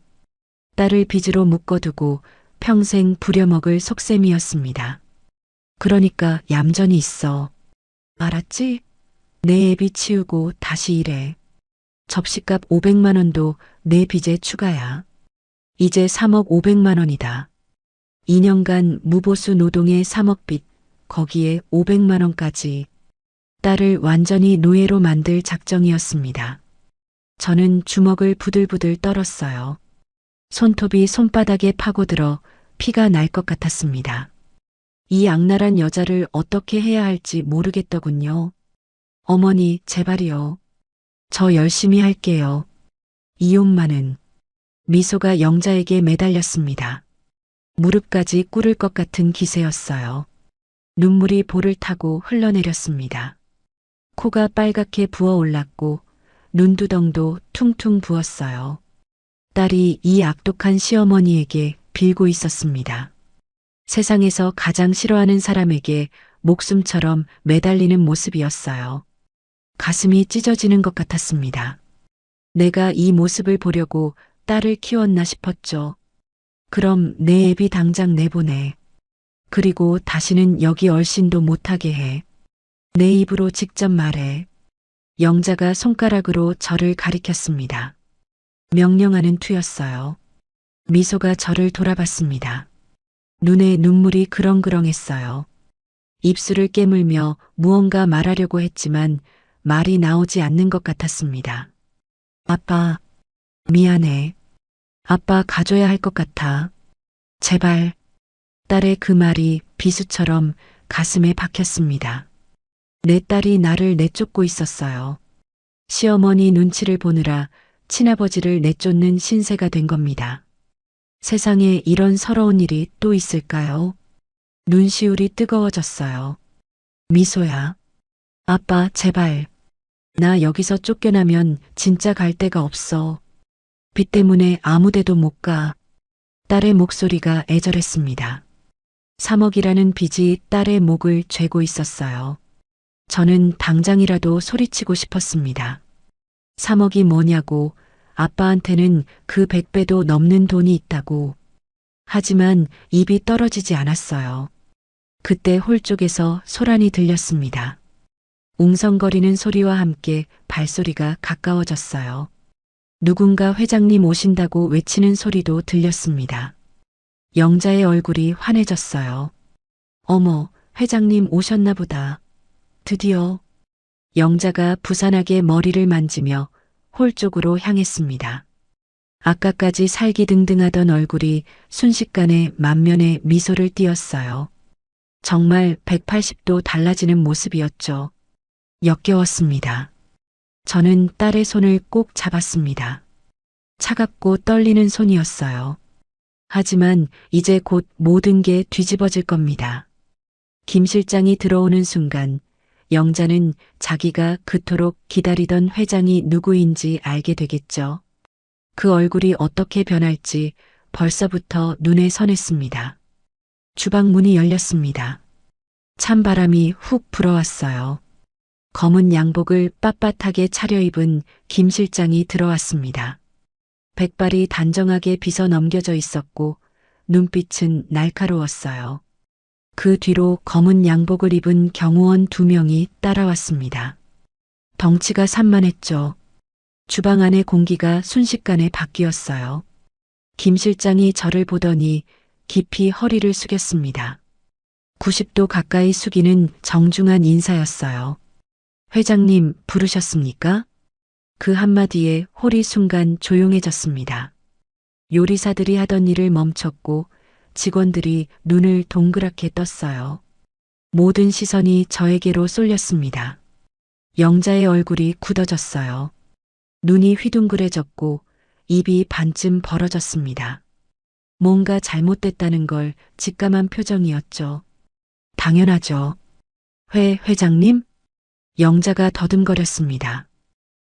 딸을 빚으로 묶어두고 평생 부려먹을 속셈이었습니다. 그러니까 얌전히 있어. 알았지? 내 애비 치우고 다시 일해. 접시값 500만 원도 내 빚에 추가야. 이제 3억 500만 원이다. 2년간 무보수 노동의 3억 빚, 거기에 500만 원까지. 딸을 완전히 노예로 만들 작정이었습니다. 저는 주먹을 부들부들 떨었어요. 손톱이 손바닥에 파고들어 피가 날 것 같았습니다. 이 악랄한 여자를 어떻게 해야 할지 모르겠더군요. 어머니, 제발이요. 저 열심히 할게요. 이혼만은. 미소가 영자에게 매달렸습니다. 무릎까지 꿇을 것 같은 기세였어요. 눈물이 볼을 타고 흘러내렸습니다. 코가 빨갛게 부어올랐고 눈두덩도 퉁퉁 부었어요. 딸이 이 악독한 시어머니에게 빌고 있었습니다. 세상에서 가장 싫어하는 사람에게 목숨처럼 매달리는 모습이었어요. 가슴이 찢어지는 것 같았습니다. 내가 이 모습을 보려고 딸을 키웠나 싶었죠. 그럼 내 애비 당장 내보내. 그리고 다시는 여기 얼씬도 못하게 해. 내 입으로 직접 말해. 영자가 손가락으로 저를 가리켰습니다. 명령하는 투였어요. 미소가 저를 돌아봤습니다. 눈에 눈물이 그렁그렁했어요. 입술을 깨물며 무언가 말하려고 했지만 말이 나오지 않는 것 같았습니다. 아빠, 미안해. 아빠 가줘야 할 것 같아. 제발. 딸의 그 말이 비수처럼 가슴에 박혔습니다. 내 딸이 나를 내쫓고 있었어요. 시어머니 눈치를 보느라 친아버지를 내쫓는 신세가 된 겁니다. 세상에 이런 서러운 일이 또 있을까요? 눈시울이 뜨거워졌어요. 미소야. 아빠, 제발. 나 여기서 쫓겨나면 진짜 갈 데가 없어. 빚 때문에 아무 데도 못 가. 딸의 목소리가 애절했습니다. 3억이라는 빚이 딸의 목을 죄고 있었어요. 저는 당장이라도 소리치고 싶었습니다. 3억이 뭐냐고, 아빠한테는 그 100배도 넘는 돈이 있다고. 하지만 입이 떨어지지 않았어요. 그때 홀 쪽에서 소란이 들렸습니다. 웅성거리는 소리와 함께 발소리가 가까워졌어요. 누군가 회장님 오신다고 외치는 소리도 들렸습니다. 영자의 얼굴이 환해졌어요. 어머, 회장님 오셨나 보다. 드디어. 영자가 부산하게 머리를 만지며 홀 쪽으로 향했습니다. 아까까지 살기등등하던 얼굴이 순식간에 만면에 미소를 띄었어요. 정말 180도 달라지는 모습이었죠. 역겨웠습니다. 저는 딸의 손을 꼭 잡았습니다. 차갑고 떨리는 손이었어요. 하지만 이제 곧 모든 게 뒤집어질 겁니다. 김 실장이 들어오는 순간 영자는 자기가 그토록 기다리던 회장이 누구인지 알게 되겠죠. 그 얼굴이 어떻게 변할지 벌써부터 눈에 선했습니다. 주방 문이 열렸습니다. 찬바람이 훅 불어왔어요. 검은 양복을 빳빳하게 차려입은 김 실장이 들어왔습니다. 백발이 단정하게 빗어 넘겨져 있었고 눈빛은 날카로웠어요. 그 뒤로 검은 양복을 입은 경호원 2명이 따라왔습니다. 덩치가 산만했죠. 주방 안의 공기가 순식간에 바뀌었어요. 김 실장이 저를 보더니 깊이 허리를 숙였습니다. 90도 가까이 숙이는 정중한 인사였어요. 회장님 부르셨습니까? 그 한마디에 홀이 순간 조용해졌습니다. 요리사들이 하던 일을 멈췄고 직원들이 눈을 동그랗게 떴어요. 모든 시선이 저에게로 쏠렸습니다. 영자의 얼굴이 굳어졌어요. 눈이 휘둥그레졌고 입이 반쯤 벌어졌습니다. 뭔가 잘못됐다는 걸 직감한 표정이었죠. 당연하죠. 회장님? 영자가 더듬거렸습니다.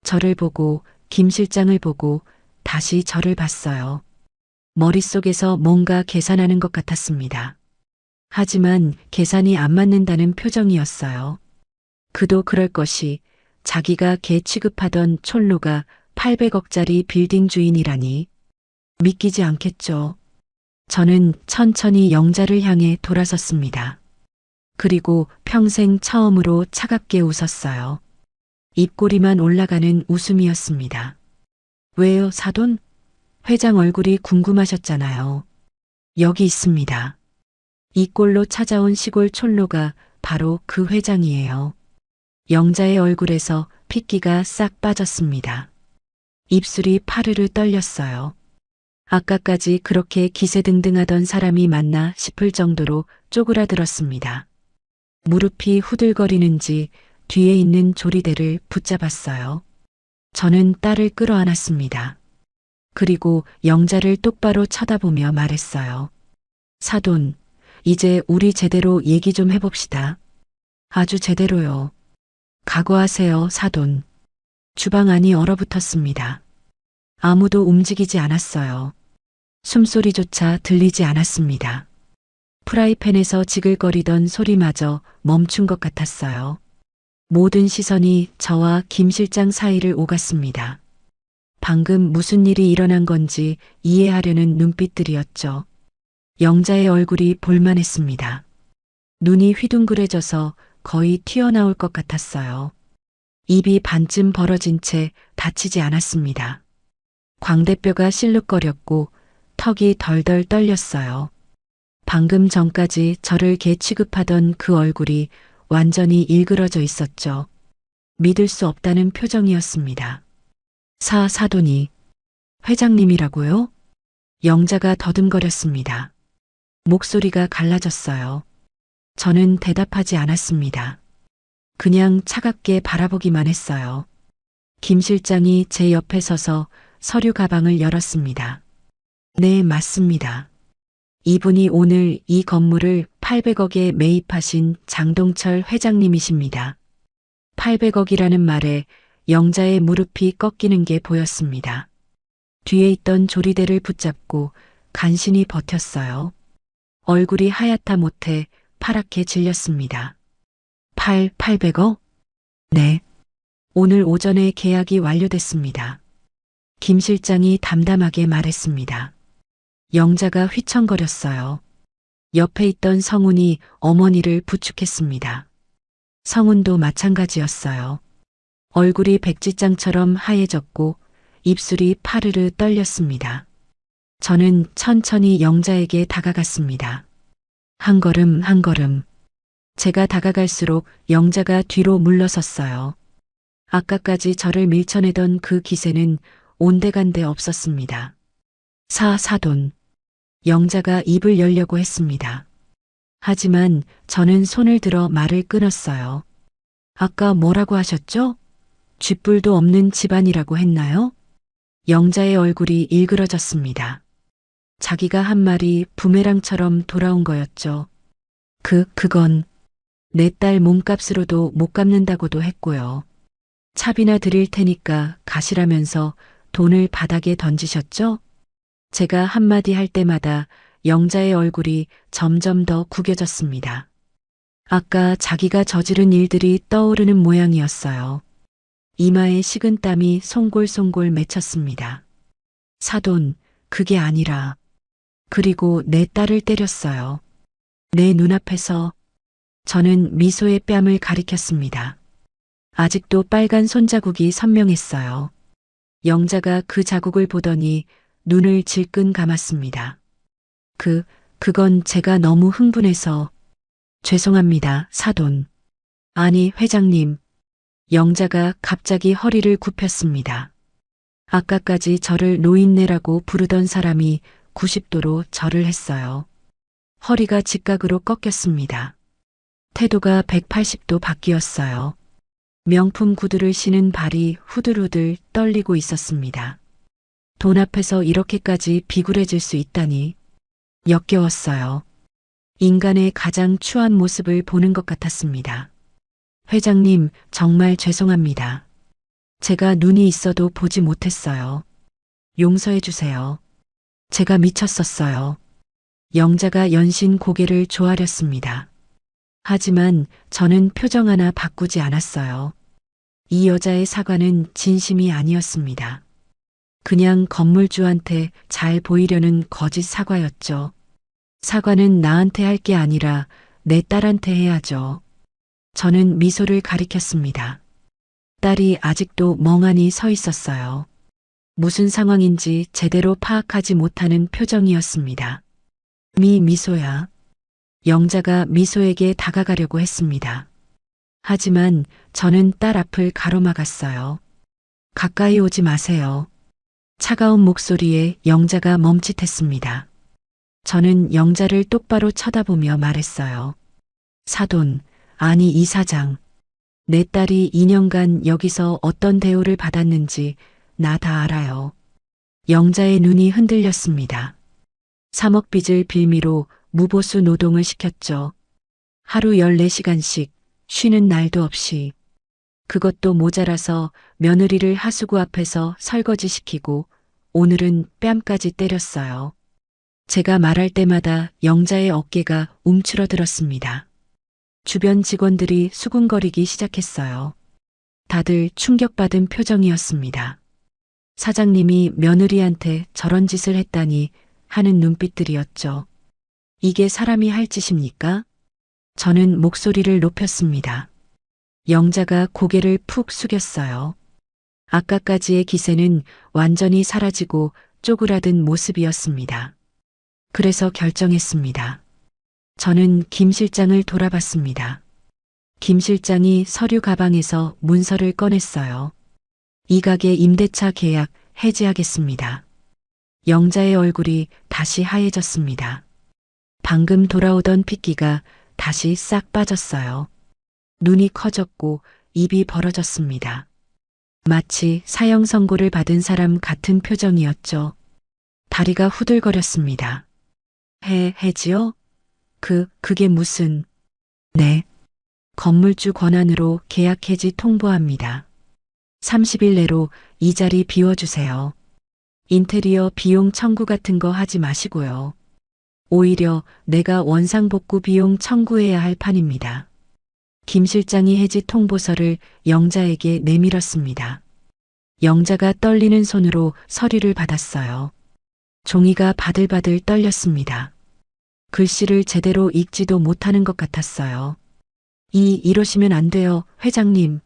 저를 보고 김 실장을 보고 다시 저를 봤어요. 머릿속에서 뭔가 계산하는 것 같았습니다. 하지만 계산이 안 맞는다는 표정이었어요. 그도 그럴 것이 자기가 개 취급하던 촌로가 800억짜리 빌딩 주인이라니 믿기지 않겠죠. 저는 천천히 영자를 향해 돌아섰습니다. 그리고 평생 처음으로 차갑게 웃었어요. 입꼬리만 올라가는 웃음이었습니다. 왜요, 사돈? 회장 얼굴이 궁금하셨잖아요. 여기 있습니다. 이 꼴로 찾아온 시골 촌로가 바로 그 회장이에요. 영자의 얼굴에서 핏기가 싹 빠졌습니다. 입술이 파르르 떨렸어요. 아까까지 그렇게 기세등등하던 사람이 맞나 싶을 정도로 쪼그라들었습니다. 무릎이 후들거리는지 뒤에 있는 조리대를 붙잡았어요. 저는 딸을 끌어안았습니다. 그리고 영자를 똑바로 쳐다보며 말했어요. 사돈, 이제 우리 제대로 얘기 좀 해봅시다. 아주 제대로요. 각오하세요, 사돈. 주방 안이 얼어붙었습니다. 아무도 움직이지 않았어요. 숨소리조차 들리지 않았습니다. 프라이팬에서 지글거리던 소리마저 멈춘 것 같았어요. 모든 시선이 저와 김 실장 사이를 오갔습니다. 방금 무슨 일이 일어난 건지 이해하려는 눈빛들이었죠. 영자의 얼굴이 볼만했습니다. 눈이 휘둥그레져서 거의 튀어나올 것 같았어요. 입이 반쯤 벌어진 채 닫히지 않았습니다. 광대뼈가 실룩거렸고 턱이 덜덜 떨렸어요. 방금 전까지 저를 개 취급하던 그 얼굴이 완전히 일그러져 있었죠. 믿을 수 없다는 표정이었습니다. 사돈이 회장님이라고요? 영자가 더듬거렸습니다. 목소리가 갈라졌어요. 저는 대답하지 않았습니다. 그냥 차갑게 바라보기만 했어요. 김 실장이 제 옆에 서서 서류 가방을 열었습니다. 네, 맞습니다. 이분이 오늘 이 건물을 800억에 매입하신 장동철 회장님이십니다. 800억이라는 말에 영자의 무릎이 꺾이는 게 보였습니다. 뒤에 있던 조리대를 붙잡고 간신히 버텼어요. 얼굴이 하얗다 못해 파랗게 질렸습니다. 800억? 네. 오늘 오전에 계약이 완료됐습니다. 김 실장이 담담하게 말했습니다. 영자가 휘청거렸어요. 옆에 있던 성훈이 어머니를 부축했습니다. 성훈도 마찬가지였어요. 얼굴이 백지장처럼 하얘졌고 입술이 파르르 떨렸습니다. 저는 천천히 영자에게 다가갔습니다. 한 걸음 한 걸음. 제가 다가갈수록 영자가 뒤로 물러섰어요. 아까까지 저를 밀쳐내던 그 기세는 온데간데 없었습니다. 사돈. 영자가 입을 열려고 했습니다. 하지만 저는 손을 들어 말을 끊었어요. 아까 뭐라고 하셨죠? 쥐뿔도 없는 집안이라고 했나요? 영자의 얼굴이 일그러졌습니다. 자기가 한 말이 부메랑처럼 돌아온 거였죠. 그건 내 딸 몸값으로도 못 갚는다고도 했고요. 차비나 드릴 테니까 가시라면서 돈을 바닥에 던지셨죠? 제가 한마디 할 때마다 영자의 얼굴이 점점 더 구겨졌습니다. 아까 자기가 저지른 일들이 떠오르는 모양이었어요. 이마에 식은 땀이 송골송골 맺혔습니다. 사돈, 그게 아니라. 그리고 내 딸을 때렸어요. 내 눈앞에서. 저는 미소의 뺨을 가리켰습니다. 아직도 빨간 손자국이 선명했어요. 영자가 그 자국을 보더니 눈을 질끈 감았습니다. 그건 제가 너무 흥분해서. 죄송합니다, 사돈. 아니, 회장님. 영자가 갑자기 허리를 굽혔습니다. 아까까지 저를 노인네라고 부르던 사람이 90도로 절을 했어요. 허리가 직각으로 꺾였습니다. 태도가 180도 바뀌었어요. 명품 구두를 신은 발이 후들후들 떨리고 있었습니다. 돈 앞에서 이렇게까지 비굴해질 수 있다니 역겨웠어요. 인간의 가장 추한 모습을 보는 것 같았습니다. 회장님, 정말 죄송합니다. 제가 눈이 있어도 보지 못했어요. 용서해 주세요. 제가 미쳤었어요. 영자가 연신 고개를 조아렸습니다. 하지만 저는 표정 하나 바꾸지 않았어요. 이 여자의 사과는 진심이 아니었습니다. 그냥 건물주한테 잘 보이려는 거짓 사과였죠. 사과는 나한테 할 게 아니라 내 딸한테 해야죠. 저는 미소를 가리켰습니다. 딸이 아직도 멍하니 서 있었어요. 무슨 상황인지 제대로 파악하지 못하는 표정이었습니다. 미소야. 영자가 미소에게 다가가려고 했습니다. 하지만 저는 딸 앞을 가로막았어요. 가까이 오지 마세요. 차가운 목소리에 영자가 멈칫했습니다. 저는 영자를 똑바로 쳐다보며 말했어요. 사돈, 아니 이사장. 내 딸이 2년간 여기서 어떤 대우를 받았는지 나 다 알아요. 영자의 눈이 흔들렸습니다. 3억 빚을 빌미로 무보수 노동을 시켰죠. 하루 14시간씩 쉬는 날도 없이. 그것도 모자라서 며느리를 하수구 앞에서 설거지시키고 오늘은 뺨까지 때렸어요. 제가 말할 때마다 영자의 어깨가 움츠러들었습니다. 주변 직원들이 수군거리기 시작했어요. 다들 충격받은 표정이었습니다. 사장님이 며느리한테 저런 짓을 했다니 하는 눈빛들이었죠. 이게 사람이 할 짓입니까? 저는 목소리를 높였습니다. 영자가 고개를 푹 숙였어요. 아까까지의 기세는 완전히 사라지고 쪼그라든 모습이었습니다. 그래서 결정했습니다. 저는 김 실장을 돌아봤습니다. 김 실장이 서류 가방에서 문서를 꺼냈어요. 이 가게 임대차 계약 해지하겠습니다. 영자의 얼굴이 다시 하얘졌습니다. 방금 돌아오던 핏기가 다시 싹 빠졌어요. 눈이 커졌고 입이 벌어졌습니다. 마치 사형 선고를 받은 사람 같은 표정이었죠. 다리가 후들거렸습니다. 해지요? 그게 무슨... 네. 건물주 권한으로 계약 해지 통보합니다. 30일 내로 이 자리 비워주세요. 인테리어 비용 청구 같은 거 하지 마시고요. 오히려 내가 원상복구 비용 청구해야 할 판입니다. 김 실장이 해지 통보서를 영자에게 내밀었습니다. 영자가 떨리는 손으로 서류를 받았어요. 종이가 바들바들 떨렸습니다. 글씨를 제대로 읽지도 못하는 것 같았어요. 이러시면 안 돼요, 회장님.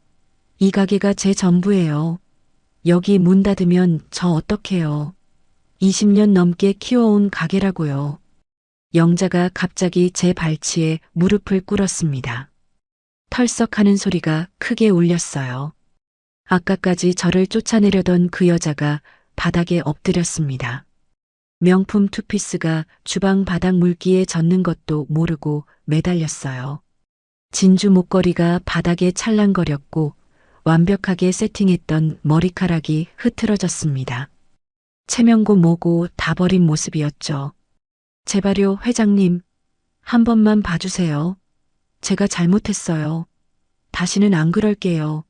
이 가게가 제 전부예요. 여기 문 닫으면 저 어떡해요. 20년 넘게 키워온 가게라고요. 영자가 갑자기 제 발치에 무릎을 꿇었습니다. 털썩하는 소리가 크게 울렸어요. 아까까지 저를 쫓아내려던 그 여자가 바닥에 엎드렸습니다. 명품 투피스가 주방 바닥 물기에 젖는 것도 모르고 매달렸어요. 진주 목걸이가 바닥에 찰랑거렸고 완벽하게 세팅했던 머리카락이 흐트러졌습니다. 체면고 뭐고 다 버린 모습이었죠. 제발요, 회장님. 한 번만 봐주세요. 제가 잘못했어요. 다시는 안 그럴게요.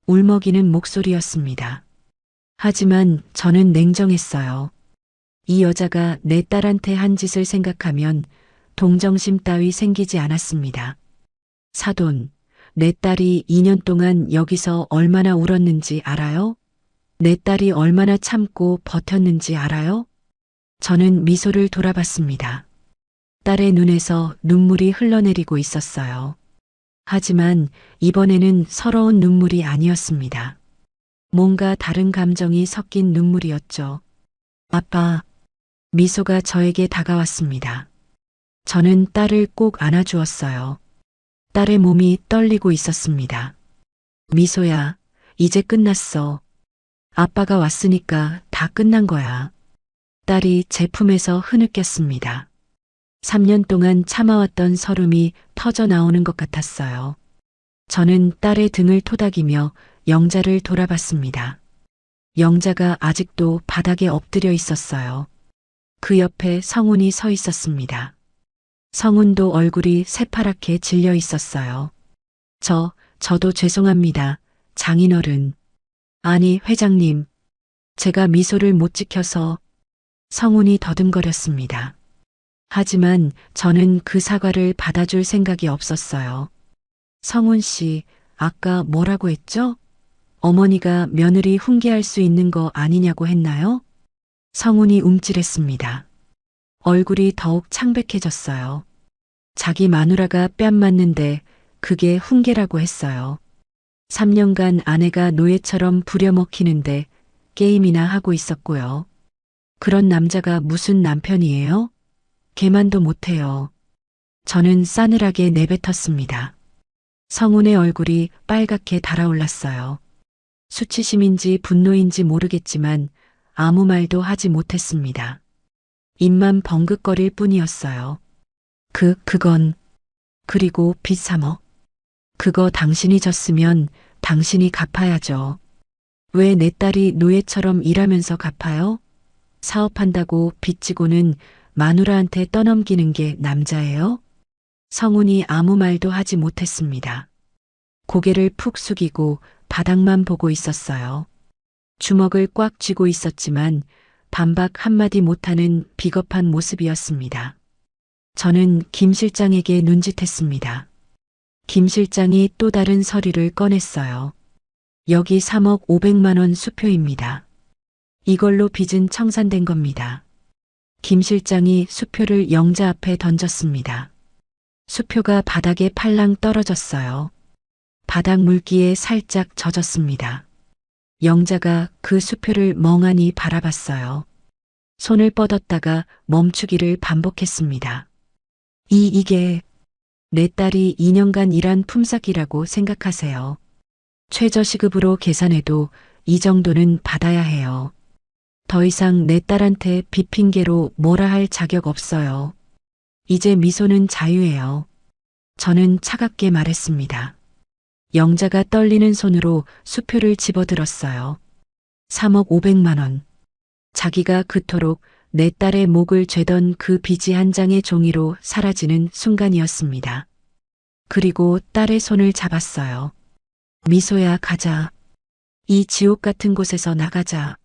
울먹이는 목소리였습니다. 하지만 저는 냉정했어요. 이 여자가 내 딸한테 한 짓을 생각하면 동정심 따위 생기지 않았습니다. 사돈, 내 딸이 2년 동안 여기서 얼마나 울었는지 알아요? 내 딸이 얼마나 참고 버텼는지 알아요? 저는 미소를 돌아봤습니다. 딸의 눈에서 눈물이 흘러내리고 있었어요. 하지만 이번에는 서러운 눈물이 아니었습니다. 뭔가 다른 감정이 섞인 눈물이었죠. 아빠, 미소가 저에게 다가왔습니다. 저는 딸을 꼭 안아주었어요. 딸의 몸이 떨리고 있었습니다. 미소야, 이제 끝났어. 아빠가 왔으니까 다 끝난 거야. 딸이 제 품에서 흐느꼈습니다. 3년 동안 참아왔던 서름이 터져 나오는 것 같았어요. 저는 딸의 등을 토닥이며 영자를 돌아봤습니다. 영자가 아직도 바닥에 엎드려 있었어요. 그 옆에 성훈이 서 있었습니다. 성훈도 얼굴이 새파랗게 질려 있었어요. 저도 죄송합니다. 장인어른. 아니, 회장님. 제가 미소를 못 지켜서. 성훈이 더듬거렸습니다. 하지만 저는 그 사과를 받아줄 생각이 없었어요. 성훈 씨, 아까 뭐라고 했죠? 어머니가 며느리 훈계할 수 있는 거 아니냐고 했나요? 성훈이 움찔했습니다. 얼굴이 더욱 창백해졌어요. 자기 마누라가 뺨 맞는데 그게 훈계라고 했어요. 3년간 아내가 노예처럼 부려먹히는데 게임이나 하고 있었고요. 그런 남자가 무슨 남편이에요? 개만도 못해요. 저는 싸늘하게 내뱉었습니다. 성훈의 얼굴이 빨갛게 달아올랐어요. 수치심인지 분노인지 모르겠지만 아무 말도 하지 못했습니다. 입만 벙긋거릴 뿐이었어요. 그건 그리고 빚 3억. 그거 당신이 졌으면 당신이 갚아야죠. 왜 내 딸이 노예처럼 일하면서 갚아요? 사업한다고 빚지고는 마누라한테 떠넘기는 게 남자예요? 성훈이 아무 말도 하지 못했습니다. 고개를 푹 숙이고 바닥만 보고 있었어요. 주먹을 꽉 쥐고 있었지만 반박 한마디 못하는 비겁한 모습이었습니다. 저는 김 실장에게 눈짓했습니다. 김 실장이 또 다른 서류를 꺼냈어요. 여기 3억 500만 원 수표입니다. 이걸로 빚은 청산된 겁니다. 김 실장이 수표를 영자 앞에 던졌습니다. 수표가 바닥에 팔랑 떨어졌어요. 바닥 물기에 살짝 젖었습니다. 영자가 그 수표를 멍하니 바라봤어요. 손을 뻗었다가 멈추기를 반복했습니다. 이게 내 딸이 2년간 일한 품삯이라고 생각하세요. 최저시급으로 계산해도 이 정도는 받아야 해요. 더 이상 내 딸한테 빚핑계로 뭐라 할 자격 없어요. 이제 미소는 자유예요. 저는 차갑게 말했습니다. 영자가 떨리는 손으로 수표를 집어들었어요. 3억 500만 원. 자기가 그토록 내 딸의 목을 죄던 그 빚이 한 장의 종이로 사라지는 순간이었습니다. 그리고 딸의 손을 잡았어요. 미소야, 가자. 이 지옥 같은 곳에서 나가자.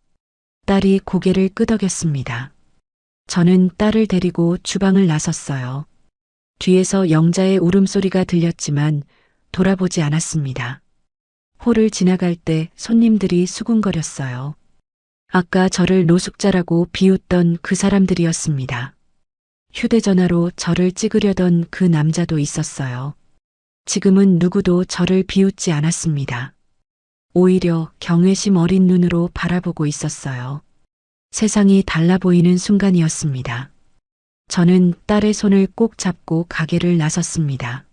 딸이 고개를 끄덕였습니다. 저는 딸을 데리고 주방을 나섰어요. 뒤에서 영자의 울음소리가 들렸지만 돌아보지 않았습니다. 홀을 지나갈 때 손님들이 수군거렸어요. 아까 저를 노숙자라고 비웃던 그 사람들이었습니다. 휴대전화로 저를 찍으려던 그 남자도 있었어요. 지금은 누구도 저를 비웃지 않았습니다. 오히려 경외심 어린 눈으로 바라보고 있었어요. 세상이 달라 보이는 순간이었습니다. 저는 딸의 손을 꼭 잡고 가게를 나섰습니다.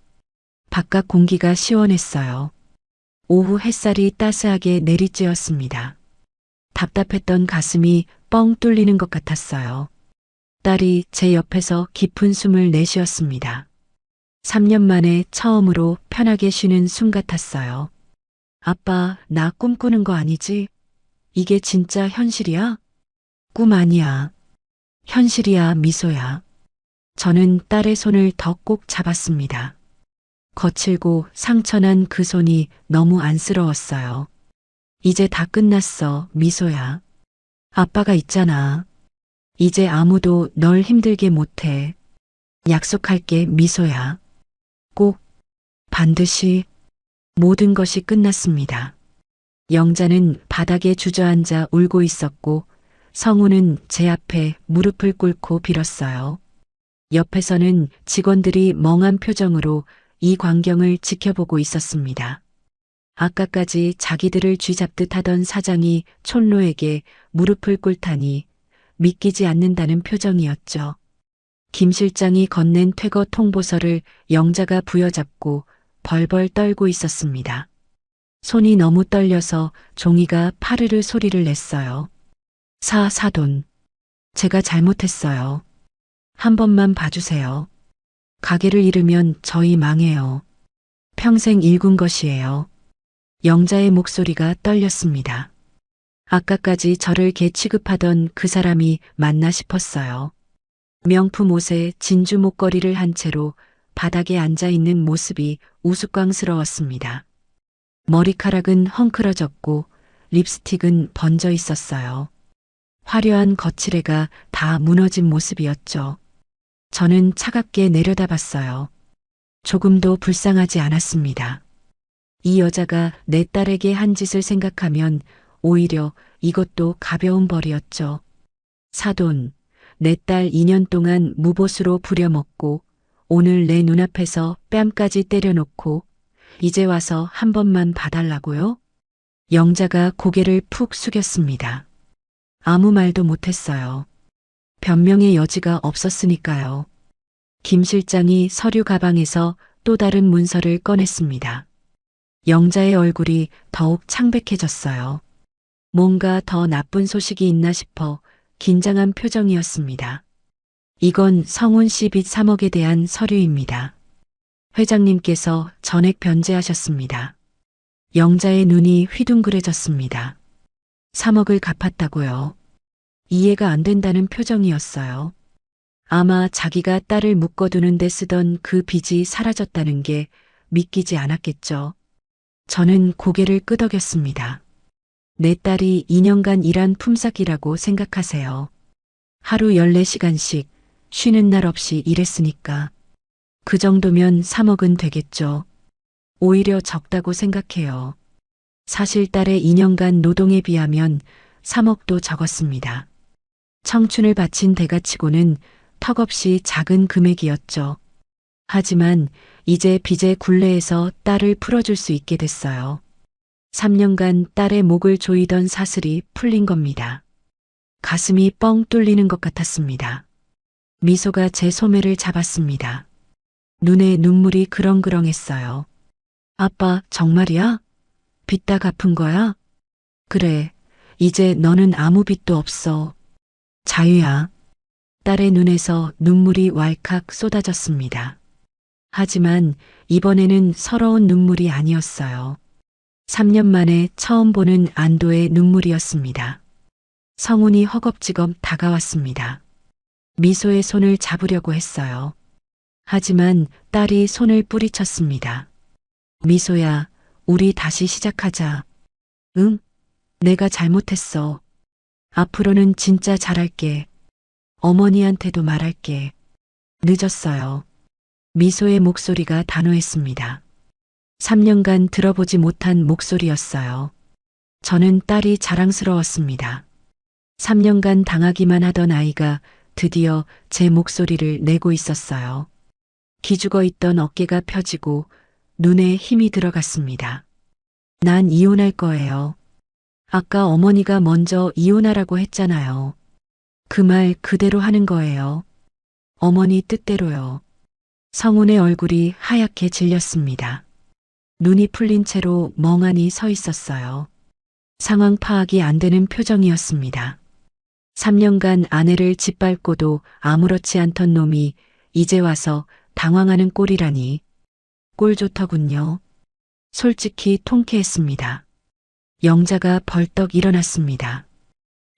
바깥 공기가 시원했어요. 오후 햇살이 따스하게 내리쬐었습니다. 답답했던 가슴이 뻥 뚫리는 것 같았어요. 딸이 제 옆에서 깊은 숨을 내쉬었습니다. 3년 만에 처음으로 편하게 쉬는 숨 같았어요. 아빠, 나 꿈꾸는 거 아니지? 이게 진짜 현실이야? 꿈 아니야. 현실이야, 미소야. 저는 딸의 손을 더 꼭 잡았습니다. 거칠고 상처난 그 손이 너무 안쓰러웠어요. 이제 다 끝났어, 미소야. 아빠가 있잖아. 이제 아무도 널 힘들게 못해. 약속할게, 미소야. 꼭, 반드시. 모든 것이 끝났습니다. 영자는 바닥에 주저앉아 울고 있었고 성우는 제 앞에 무릎을 꿇고 빌었어요. 옆에서는 직원들이 멍한 표정으로 이 광경을 지켜보고 있었습니다. 아까까지 자기들을 쥐잡듯 하던 사장이 촌로에게 무릎을 꿇다니 믿기지 않는다는 표정이었죠. 김 실장이 건넨 퇴거 통보서를 영자가 부여잡고 벌벌 떨고 있었습니다. 손이 너무 떨려서 종이가 파르르 소리를 냈어요. 사돈. 제가 잘못했어요. 한 번만 봐주세요. 가게를 잃으면 저희 망해요. 평생 일군 것이에요. 영자의 목소리가 떨렸습니다. 아까까지 저를 개 취급하던 그 사람이 맞나 싶었어요. 명품 옷에 진주 목걸이를 한 채로 바닥에 앉아 있는 모습이 우스꽝스러웠습니다. 머리카락은 헝클어졌고 립스틱은 번져 있었어요. 화려한 거칠애가 다 무너진 모습이었죠. 저는 차갑게 내려다봤어요. 조금도 불쌍하지 않았습니다. 이 여자가 내 딸에게 한 짓을 생각하면 오히려 이것도 가벼운 벌이었죠. 사돈, 내 딸 2년 동안 무보수로 부려먹고 오늘 내 눈앞에서 뺨까지 때려놓고 이제 와서 한 번만 봐달라고요? 영자가 고개를 푹 숙였습니다. 아무 말도 못했어요. 변명의 여지가 없었으니까요. 김 실장이 서류 가방에서 또 다른 문서를 꺼냈습니다. 영자의 얼굴이 더욱 창백해졌어요. 뭔가 더 나쁜 소식이 있나 싶어 긴장한 표정이었습니다. 이건 성훈 씨 빚 3억에 대한 서류입니다. 회장님께서 전액 변제하셨습니다. 영자의 눈이 휘둥그레졌습니다. 3억을 갚았다고요. 이해가 안 된다는 표정이었어요. 아마 자기가 딸을 묶어두는 데 쓰던 그 빚이 사라졌다는 게 믿기지 않았겠죠. 저는 고개를 끄덕였습니다. 내 딸이 2년간 일한 품삯이라고 생각하세요. 하루 14시간씩 쉬는 날 없이 일했으니까. 그 정도면 3억은 되겠죠. 오히려 적다고 생각해요. 사실 딸의 2년간 노동에 비하면 3억도 적었습니다. 청춘을 바친 대가치고는 턱없이 작은 금액이었죠. 하지만 이제 빚의 굴레에서 딸을 풀어줄 수 있게 됐어요. 3년간 딸의 목을 조이던 사슬이 풀린 겁니다. 가슴이 뻥 뚫리는 것 같았습니다. 미소가 제 소매를 잡았습니다. 눈에 눈물이 그렁그렁했어요. 아빠, 정말이야? 빚 다 갚은 거야? 그래, 이제 너는 아무 빚도 없어. 자유야. 딸의 눈에서 눈물이 왈칵 쏟아졌습니다. 하지만 이번에는 서러운 눈물이 아니었어요. 3년 만에 처음 보는 안도의 눈물이었습니다. 성훈이 허겁지겁 다가왔습니다. 미소의 손을 잡으려고 했어요. 하지만 딸이 손을 뿌리쳤습니다. 미소야, 우리 다시 시작하자. 응? 내가 잘못했어. 앞으로는 진짜 잘할게. 어머니한테도 말할게. 늦었어요. 미소의 목소리가 단호했습니다. 3년간 들어보지 못한 목소리였어요. 저는 딸이 자랑스러웠습니다. 3년간 당하기만 하던 아이가 드디어 제 목소리를 내고 있었어요. 기죽어 있던 어깨가 펴지고 눈에 힘이 들어갔습니다. 난 이혼할 거예요. 아까 어머니가 먼저 이혼하라고 했잖아요. 그 말 그대로 하는 거예요. 어머니 뜻대로요. 성훈의 얼굴이 하얗게 질렸습니다. 눈이 풀린 채로 멍하니 서 있었어요. 상황 파악이 안 되는 표정이었습니다. 3년간 아내를 짓밟고도 아무렇지 않던 놈이 이제 와서 당황하는 꼴이라니. 꼴 좋더군요. 솔직히 통쾌했습니다. 영자가 벌떡 일어났습니다.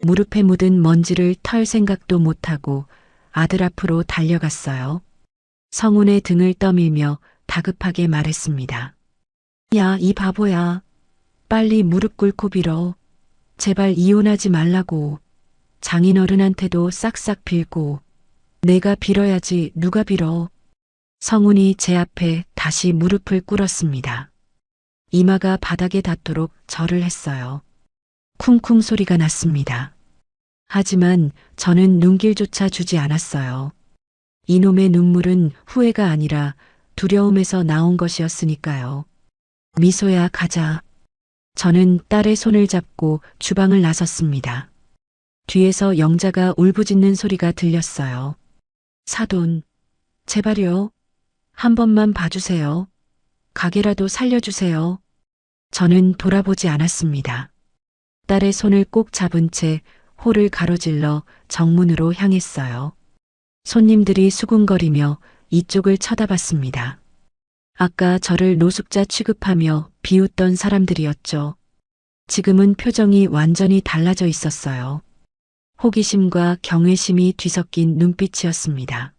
무릎에 묻은 먼지를 털 생각도 못하고 아들 앞으로 달려갔어요. 성훈의 등을 떠밀며 다급하게 말했습니다. 야, 이 바보야. 빨리 무릎 꿇고 빌어. 제발 이혼하지 말라고. 장인어른한테도 싹싹 빌고. 내가 빌어야지 누가 빌어. 성훈이 제 앞에 다시 무릎을 꿇었습니다. 이마가 바닥에 닿도록 절을 했어요. 쿵쿵 소리가 났습니다. 하지만 저는 눈길조차 주지 않았어요. 이놈의 눈물은 후회가 아니라 두려움에서 나온 것이었으니까요. 미소야, 가자. 저는 딸의 손을 잡고 주방을 나섰습니다. 뒤에서 영자가 울부짖는 소리가 들렸어요. 사돈, 제발요. 한 번만 봐주세요. 가게라도 살려주세요. 저는 돌아보지 않았습니다. 딸의 손을 꼭 잡은 채 홀을 가로질러 정문으로 향했어요. 손님들이 수군거리며 이쪽을 쳐다봤습니다. 아까 저를 노숙자 취급하며 비웃던 사람들이었죠. 지금은 표정이 완전히 달라져 있었어요. 호기심과 경외심이 뒤섞인 눈빛이었습니다.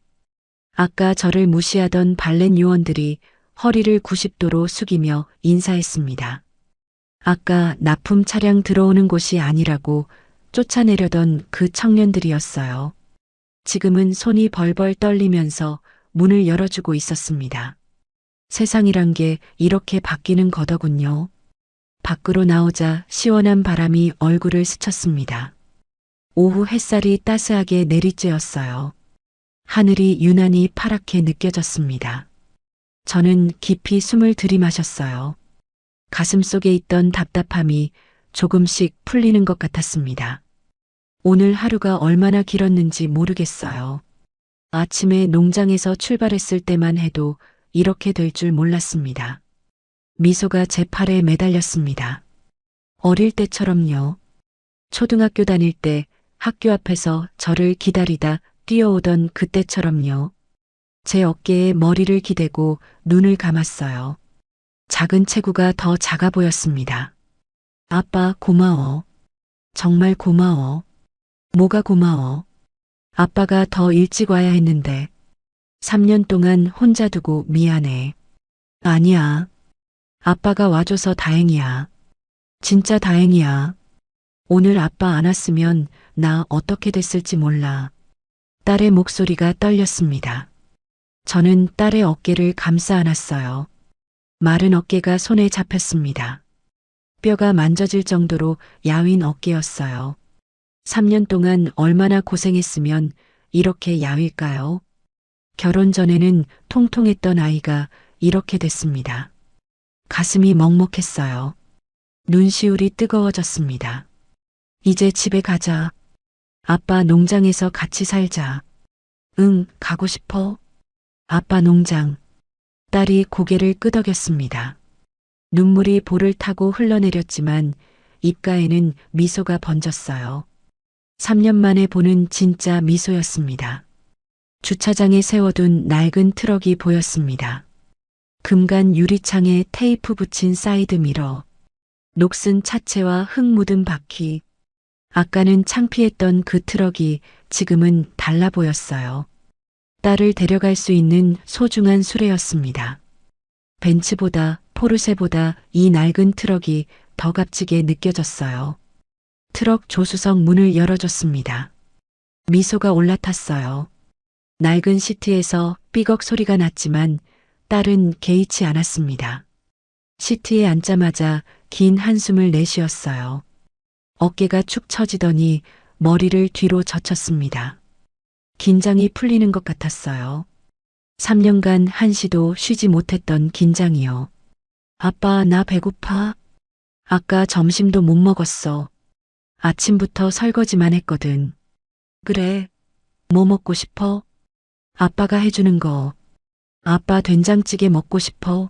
아까 저를 무시하던 발렛 요원들이 허리를 90도로 숙이며 인사했습니다. 아까 납품 차량 들어오는 곳이 아니라고 쫓아내려던 그 청년들이었어요. 지금은 손이 벌벌 떨리면서 문을 열어주고 있었습니다. 세상이란 게 이렇게 바뀌는 거더군요. 밖으로 나오자 시원한 바람이 얼굴을 스쳤습니다. 오후 햇살이 따스하게 내리쬐었어요. 하늘이 유난히 파랗게 느껴졌습니다. 저는 깊이 숨을 들이마셨어요. 가슴 속에 있던 답답함이 조금씩 풀리는 것 같았습니다. 오늘 하루가 얼마나 길었는지 모르겠어요. 아침에 농장에서 출발했을 때만 해도 이렇게 될 줄 몰랐습니다. 미소가 제 팔에 매달렸습니다. 어릴 때처럼요. 초등학교 다닐 때 학교 앞에서 저를 기다리다 뛰어오던 그때처럼요. 제 어깨에 머리를 기대고 눈을 감았어요. 작은 체구가 더 작아 보였습니다. 아빠, 고마워. 정말 고마워. 뭐가 고마워? 아빠가 더 일찍 와야 했는데 3년 동안 혼자 두고 미안해. 아니야. 아빠가 와줘서 다행이야. 진짜 다행이야. 오늘 아빠 안 왔으면 나 어떻게 됐을지 몰라. 딸의 목소리가 떨렸습니다. 저는 딸의 어깨를 감싸 안았어요. 마른 어깨가 손에 잡혔습니다. 뼈가 만져질 정도로 야윈 어깨였어요. 3년 동안 얼마나 고생했으면 이렇게 야윌까요? 결혼 전에는 통통했던 아이가 이렇게 됐습니다. 가슴이 먹먹했어요. 눈시울이 뜨거워졌습니다. 이제 집에 가자. 아빠 농장에서 같이 살자. 응, 가고 싶어. 아빠 농장. 딸이 고개를 끄덕였습니다. 눈물이 볼을 타고 흘러내렸지만 입가에는 미소가 번졌어요. 3년 만에 보는 진짜 미소였습니다. 주차장에 세워둔 낡은 트럭이 보였습니다. 금간 유리창에 테이프 붙인 사이드미러, 녹슨 차체와 흙 묻은 바퀴. 아까는 창피했던 그 트럭이 지금은 달라 보였어요. 딸을 데려갈 수 있는 소중한 수레였습니다. 벤츠보다 포르쉐보다 이 낡은 트럭이 더 값지게 느껴졌어요. 트럭 조수석 문을 열어줬습니다. 미소가 올라탔어요. 낡은 시트에서 삐걱 소리가 났지만 딸은 개의치 않았습니다. 시트에 앉자마자 긴 한숨을 내쉬었어요. 어깨가 축 처지더니 머리를 뒤로 젖혔습니다. 긴장이 풀리는 것 같았어요. 3년간 한시도 쉬지 못했던 긴장이요. 아빠, 나 배고파. 아까 점심도 못 먹었어. 아침부터 설거지만 했거든. 그래. 뭐 먹고 싶어? 아빠가 해주는 거. 아빠 된장찌개 먹고 싶어.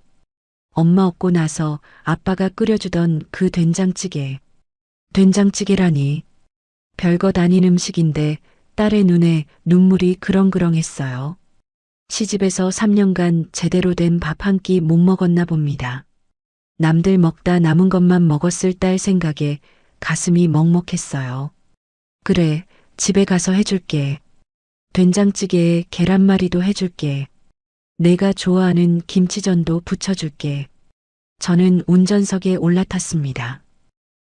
엄마 없고 나서 아빠가 끓여주던 그 된장찌개. 된장찌개라니. 별것 아닌 음식인데 딸의 눈에 눈물이 그렁그렁했어요. 시집에서 3년간 제대로 된 밥 한 끼 못 먹었나 봅니다. 남들 먹다 남은 것만 먹었을 딸 생각에 가슴이 먹먹했어요. 그래, 집에 가서 해줄게. 된장찌개에 계란말이도 해줄게. 내가 좋아하는 김치전도 부쳐줄게. 저는 운전석에 올라탔습니다.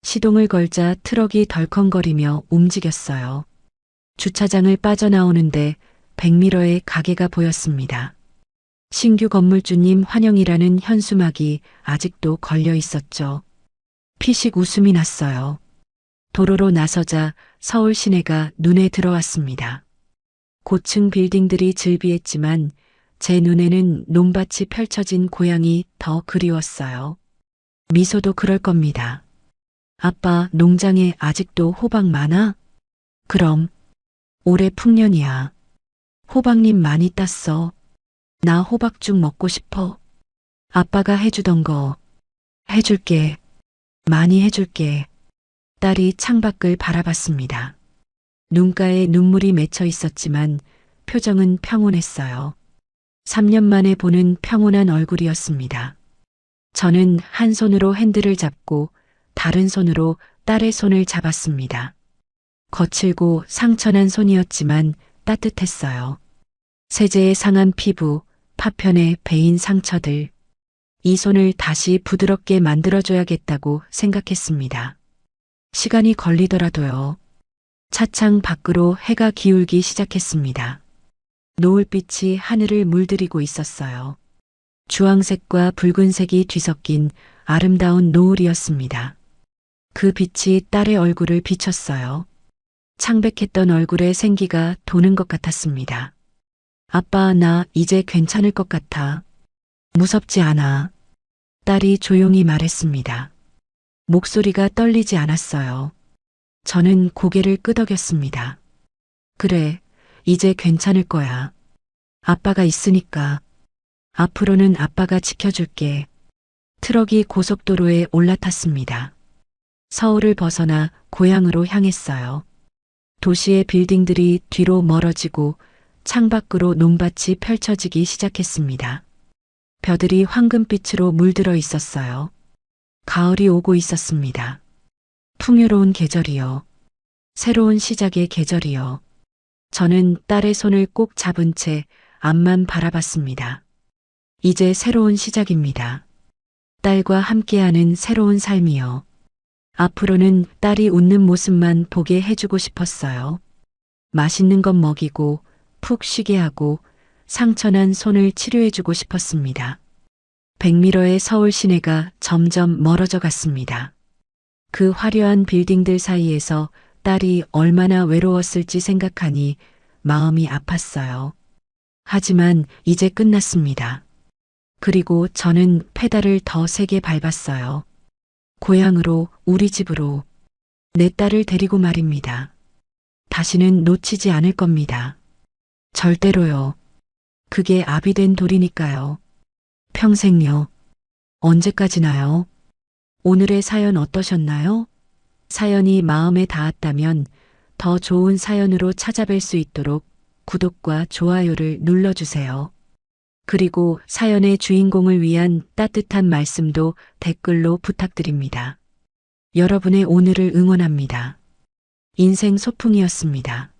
시동을 걸자 트럭이 덜컹거리며 움직였어요. 주차장을 빠져나오는데 백미러에 가게가 보였습니다. 신규 건물주님 환영이라는 현수막이 아직도 걸려 있었죠. 피식 웃음이 났어요. 도로로 나서자 서울 시내가 눈에 들어왔습니다. 고층 빌딩들이 즐비했지만 제 눈에는 논밭이 펼쳐진 고향이 더 그리웠어요. 미소도 그럴 겁니다. 아빠, 농장에 아직도 호박 많아? 그럼, 올해 풍년이야. 호박잎 많이 땄어. 나 호박죽 먹고 싶어. 아빠가 해주던 거 해줄게. 많이 해줄게. 딸이 창밖을 바라봤습니다. 눈가에 눈물이 맺혀 있었지만 표정은 평온했어요. 3년 만에 보는 평온한 얼굴이었습니다. 저는 한 손으로 핸들을 잡고 다른 손으로 딸의 손을 잡았습니다. 거칠고 상처난 손이었지만 따뜻했어요. 세제에 상한 피부, 파편에 베인 상처들. 이 손을 다시 부드럽게 만들어줘야겠다고 생각했습니다. 시간이 걸리더라도요. 차창 밖으로 해가 기울기 시작했습니다. 노을빛이 하늘을 물들이고 있었어요. 주황색과 붉은색이 뒤섞인 아름다운 노을이었습니다. 그 빛이 딸의 얼굴을 비췄어요. 창백했던 얼굴에 생기가 도는 것 같았습니다. 아빠, 나 이제 괜찮을 것 같아. 무섭지 않아. 딸이 조용히 말했습니다. 목소리가 떨리지 않았어요. 저는 고개를 끄덕였습니다. 그래, 이제 괜찮을 거야. 아빠가 있으니까. 앞으로는 아빠가 지켜줄게. 트럭이 고속도로에 올라탔습니다. 서울을 벗어나 고향으로 향했어요. 도시의 빌딩들이 뒤로 멀어지고 창밖으로 논밭이 펼쳐지기 시작했습니다. 벼들이 황금빛으로 물들어 있었어요. 가을이 오고 있었습니다. 풍요로운 계절이요. 새로운 시작의 계절이요. 저는 딸의 손을 꼭 잡은 채 앞만 바라봤습니다. 이제 새로운 시작입니다. 딸과 함께하는 새로운 삶이요. 앞으로는 딸이 웃는 모습만 보게 해주고 싶었어요. 맛있는 것 먹이고 푹 쉬게 하고 상처난 손을 치료해주고 싶었습니다. 백미러의 서울 시내가 점점 멀어져 갔습니다. 그 화려한 빌딩들 사이에서 딸이 얼마나 외로웠을지 생각하니 마음이 아팠어요. 하지만 이제 끝났습니다. 그리고 저는 페달을 더 세게 밟았어요. 고향으로, 우리 집으로, 내 딸을 데리고 말입니다. 다시는 놓치지 않을 겁니다. 절대로요. 그게 아비된 돌이니까요. 평생요. 언제까지나요? 오늘의 사연 어떠셨나요? 사연이 마음에 닿았다면 더 좋은 사연으로 찾아뵐 수 있도록 구독과 좋아요를 눌러주세요. 그리고 사연의 주인공을 위한 따뜻한 말씀도 댓글로 부탁드립니다. 여러분의 오늘을 응원합니다. 인생 소풍이었습니다.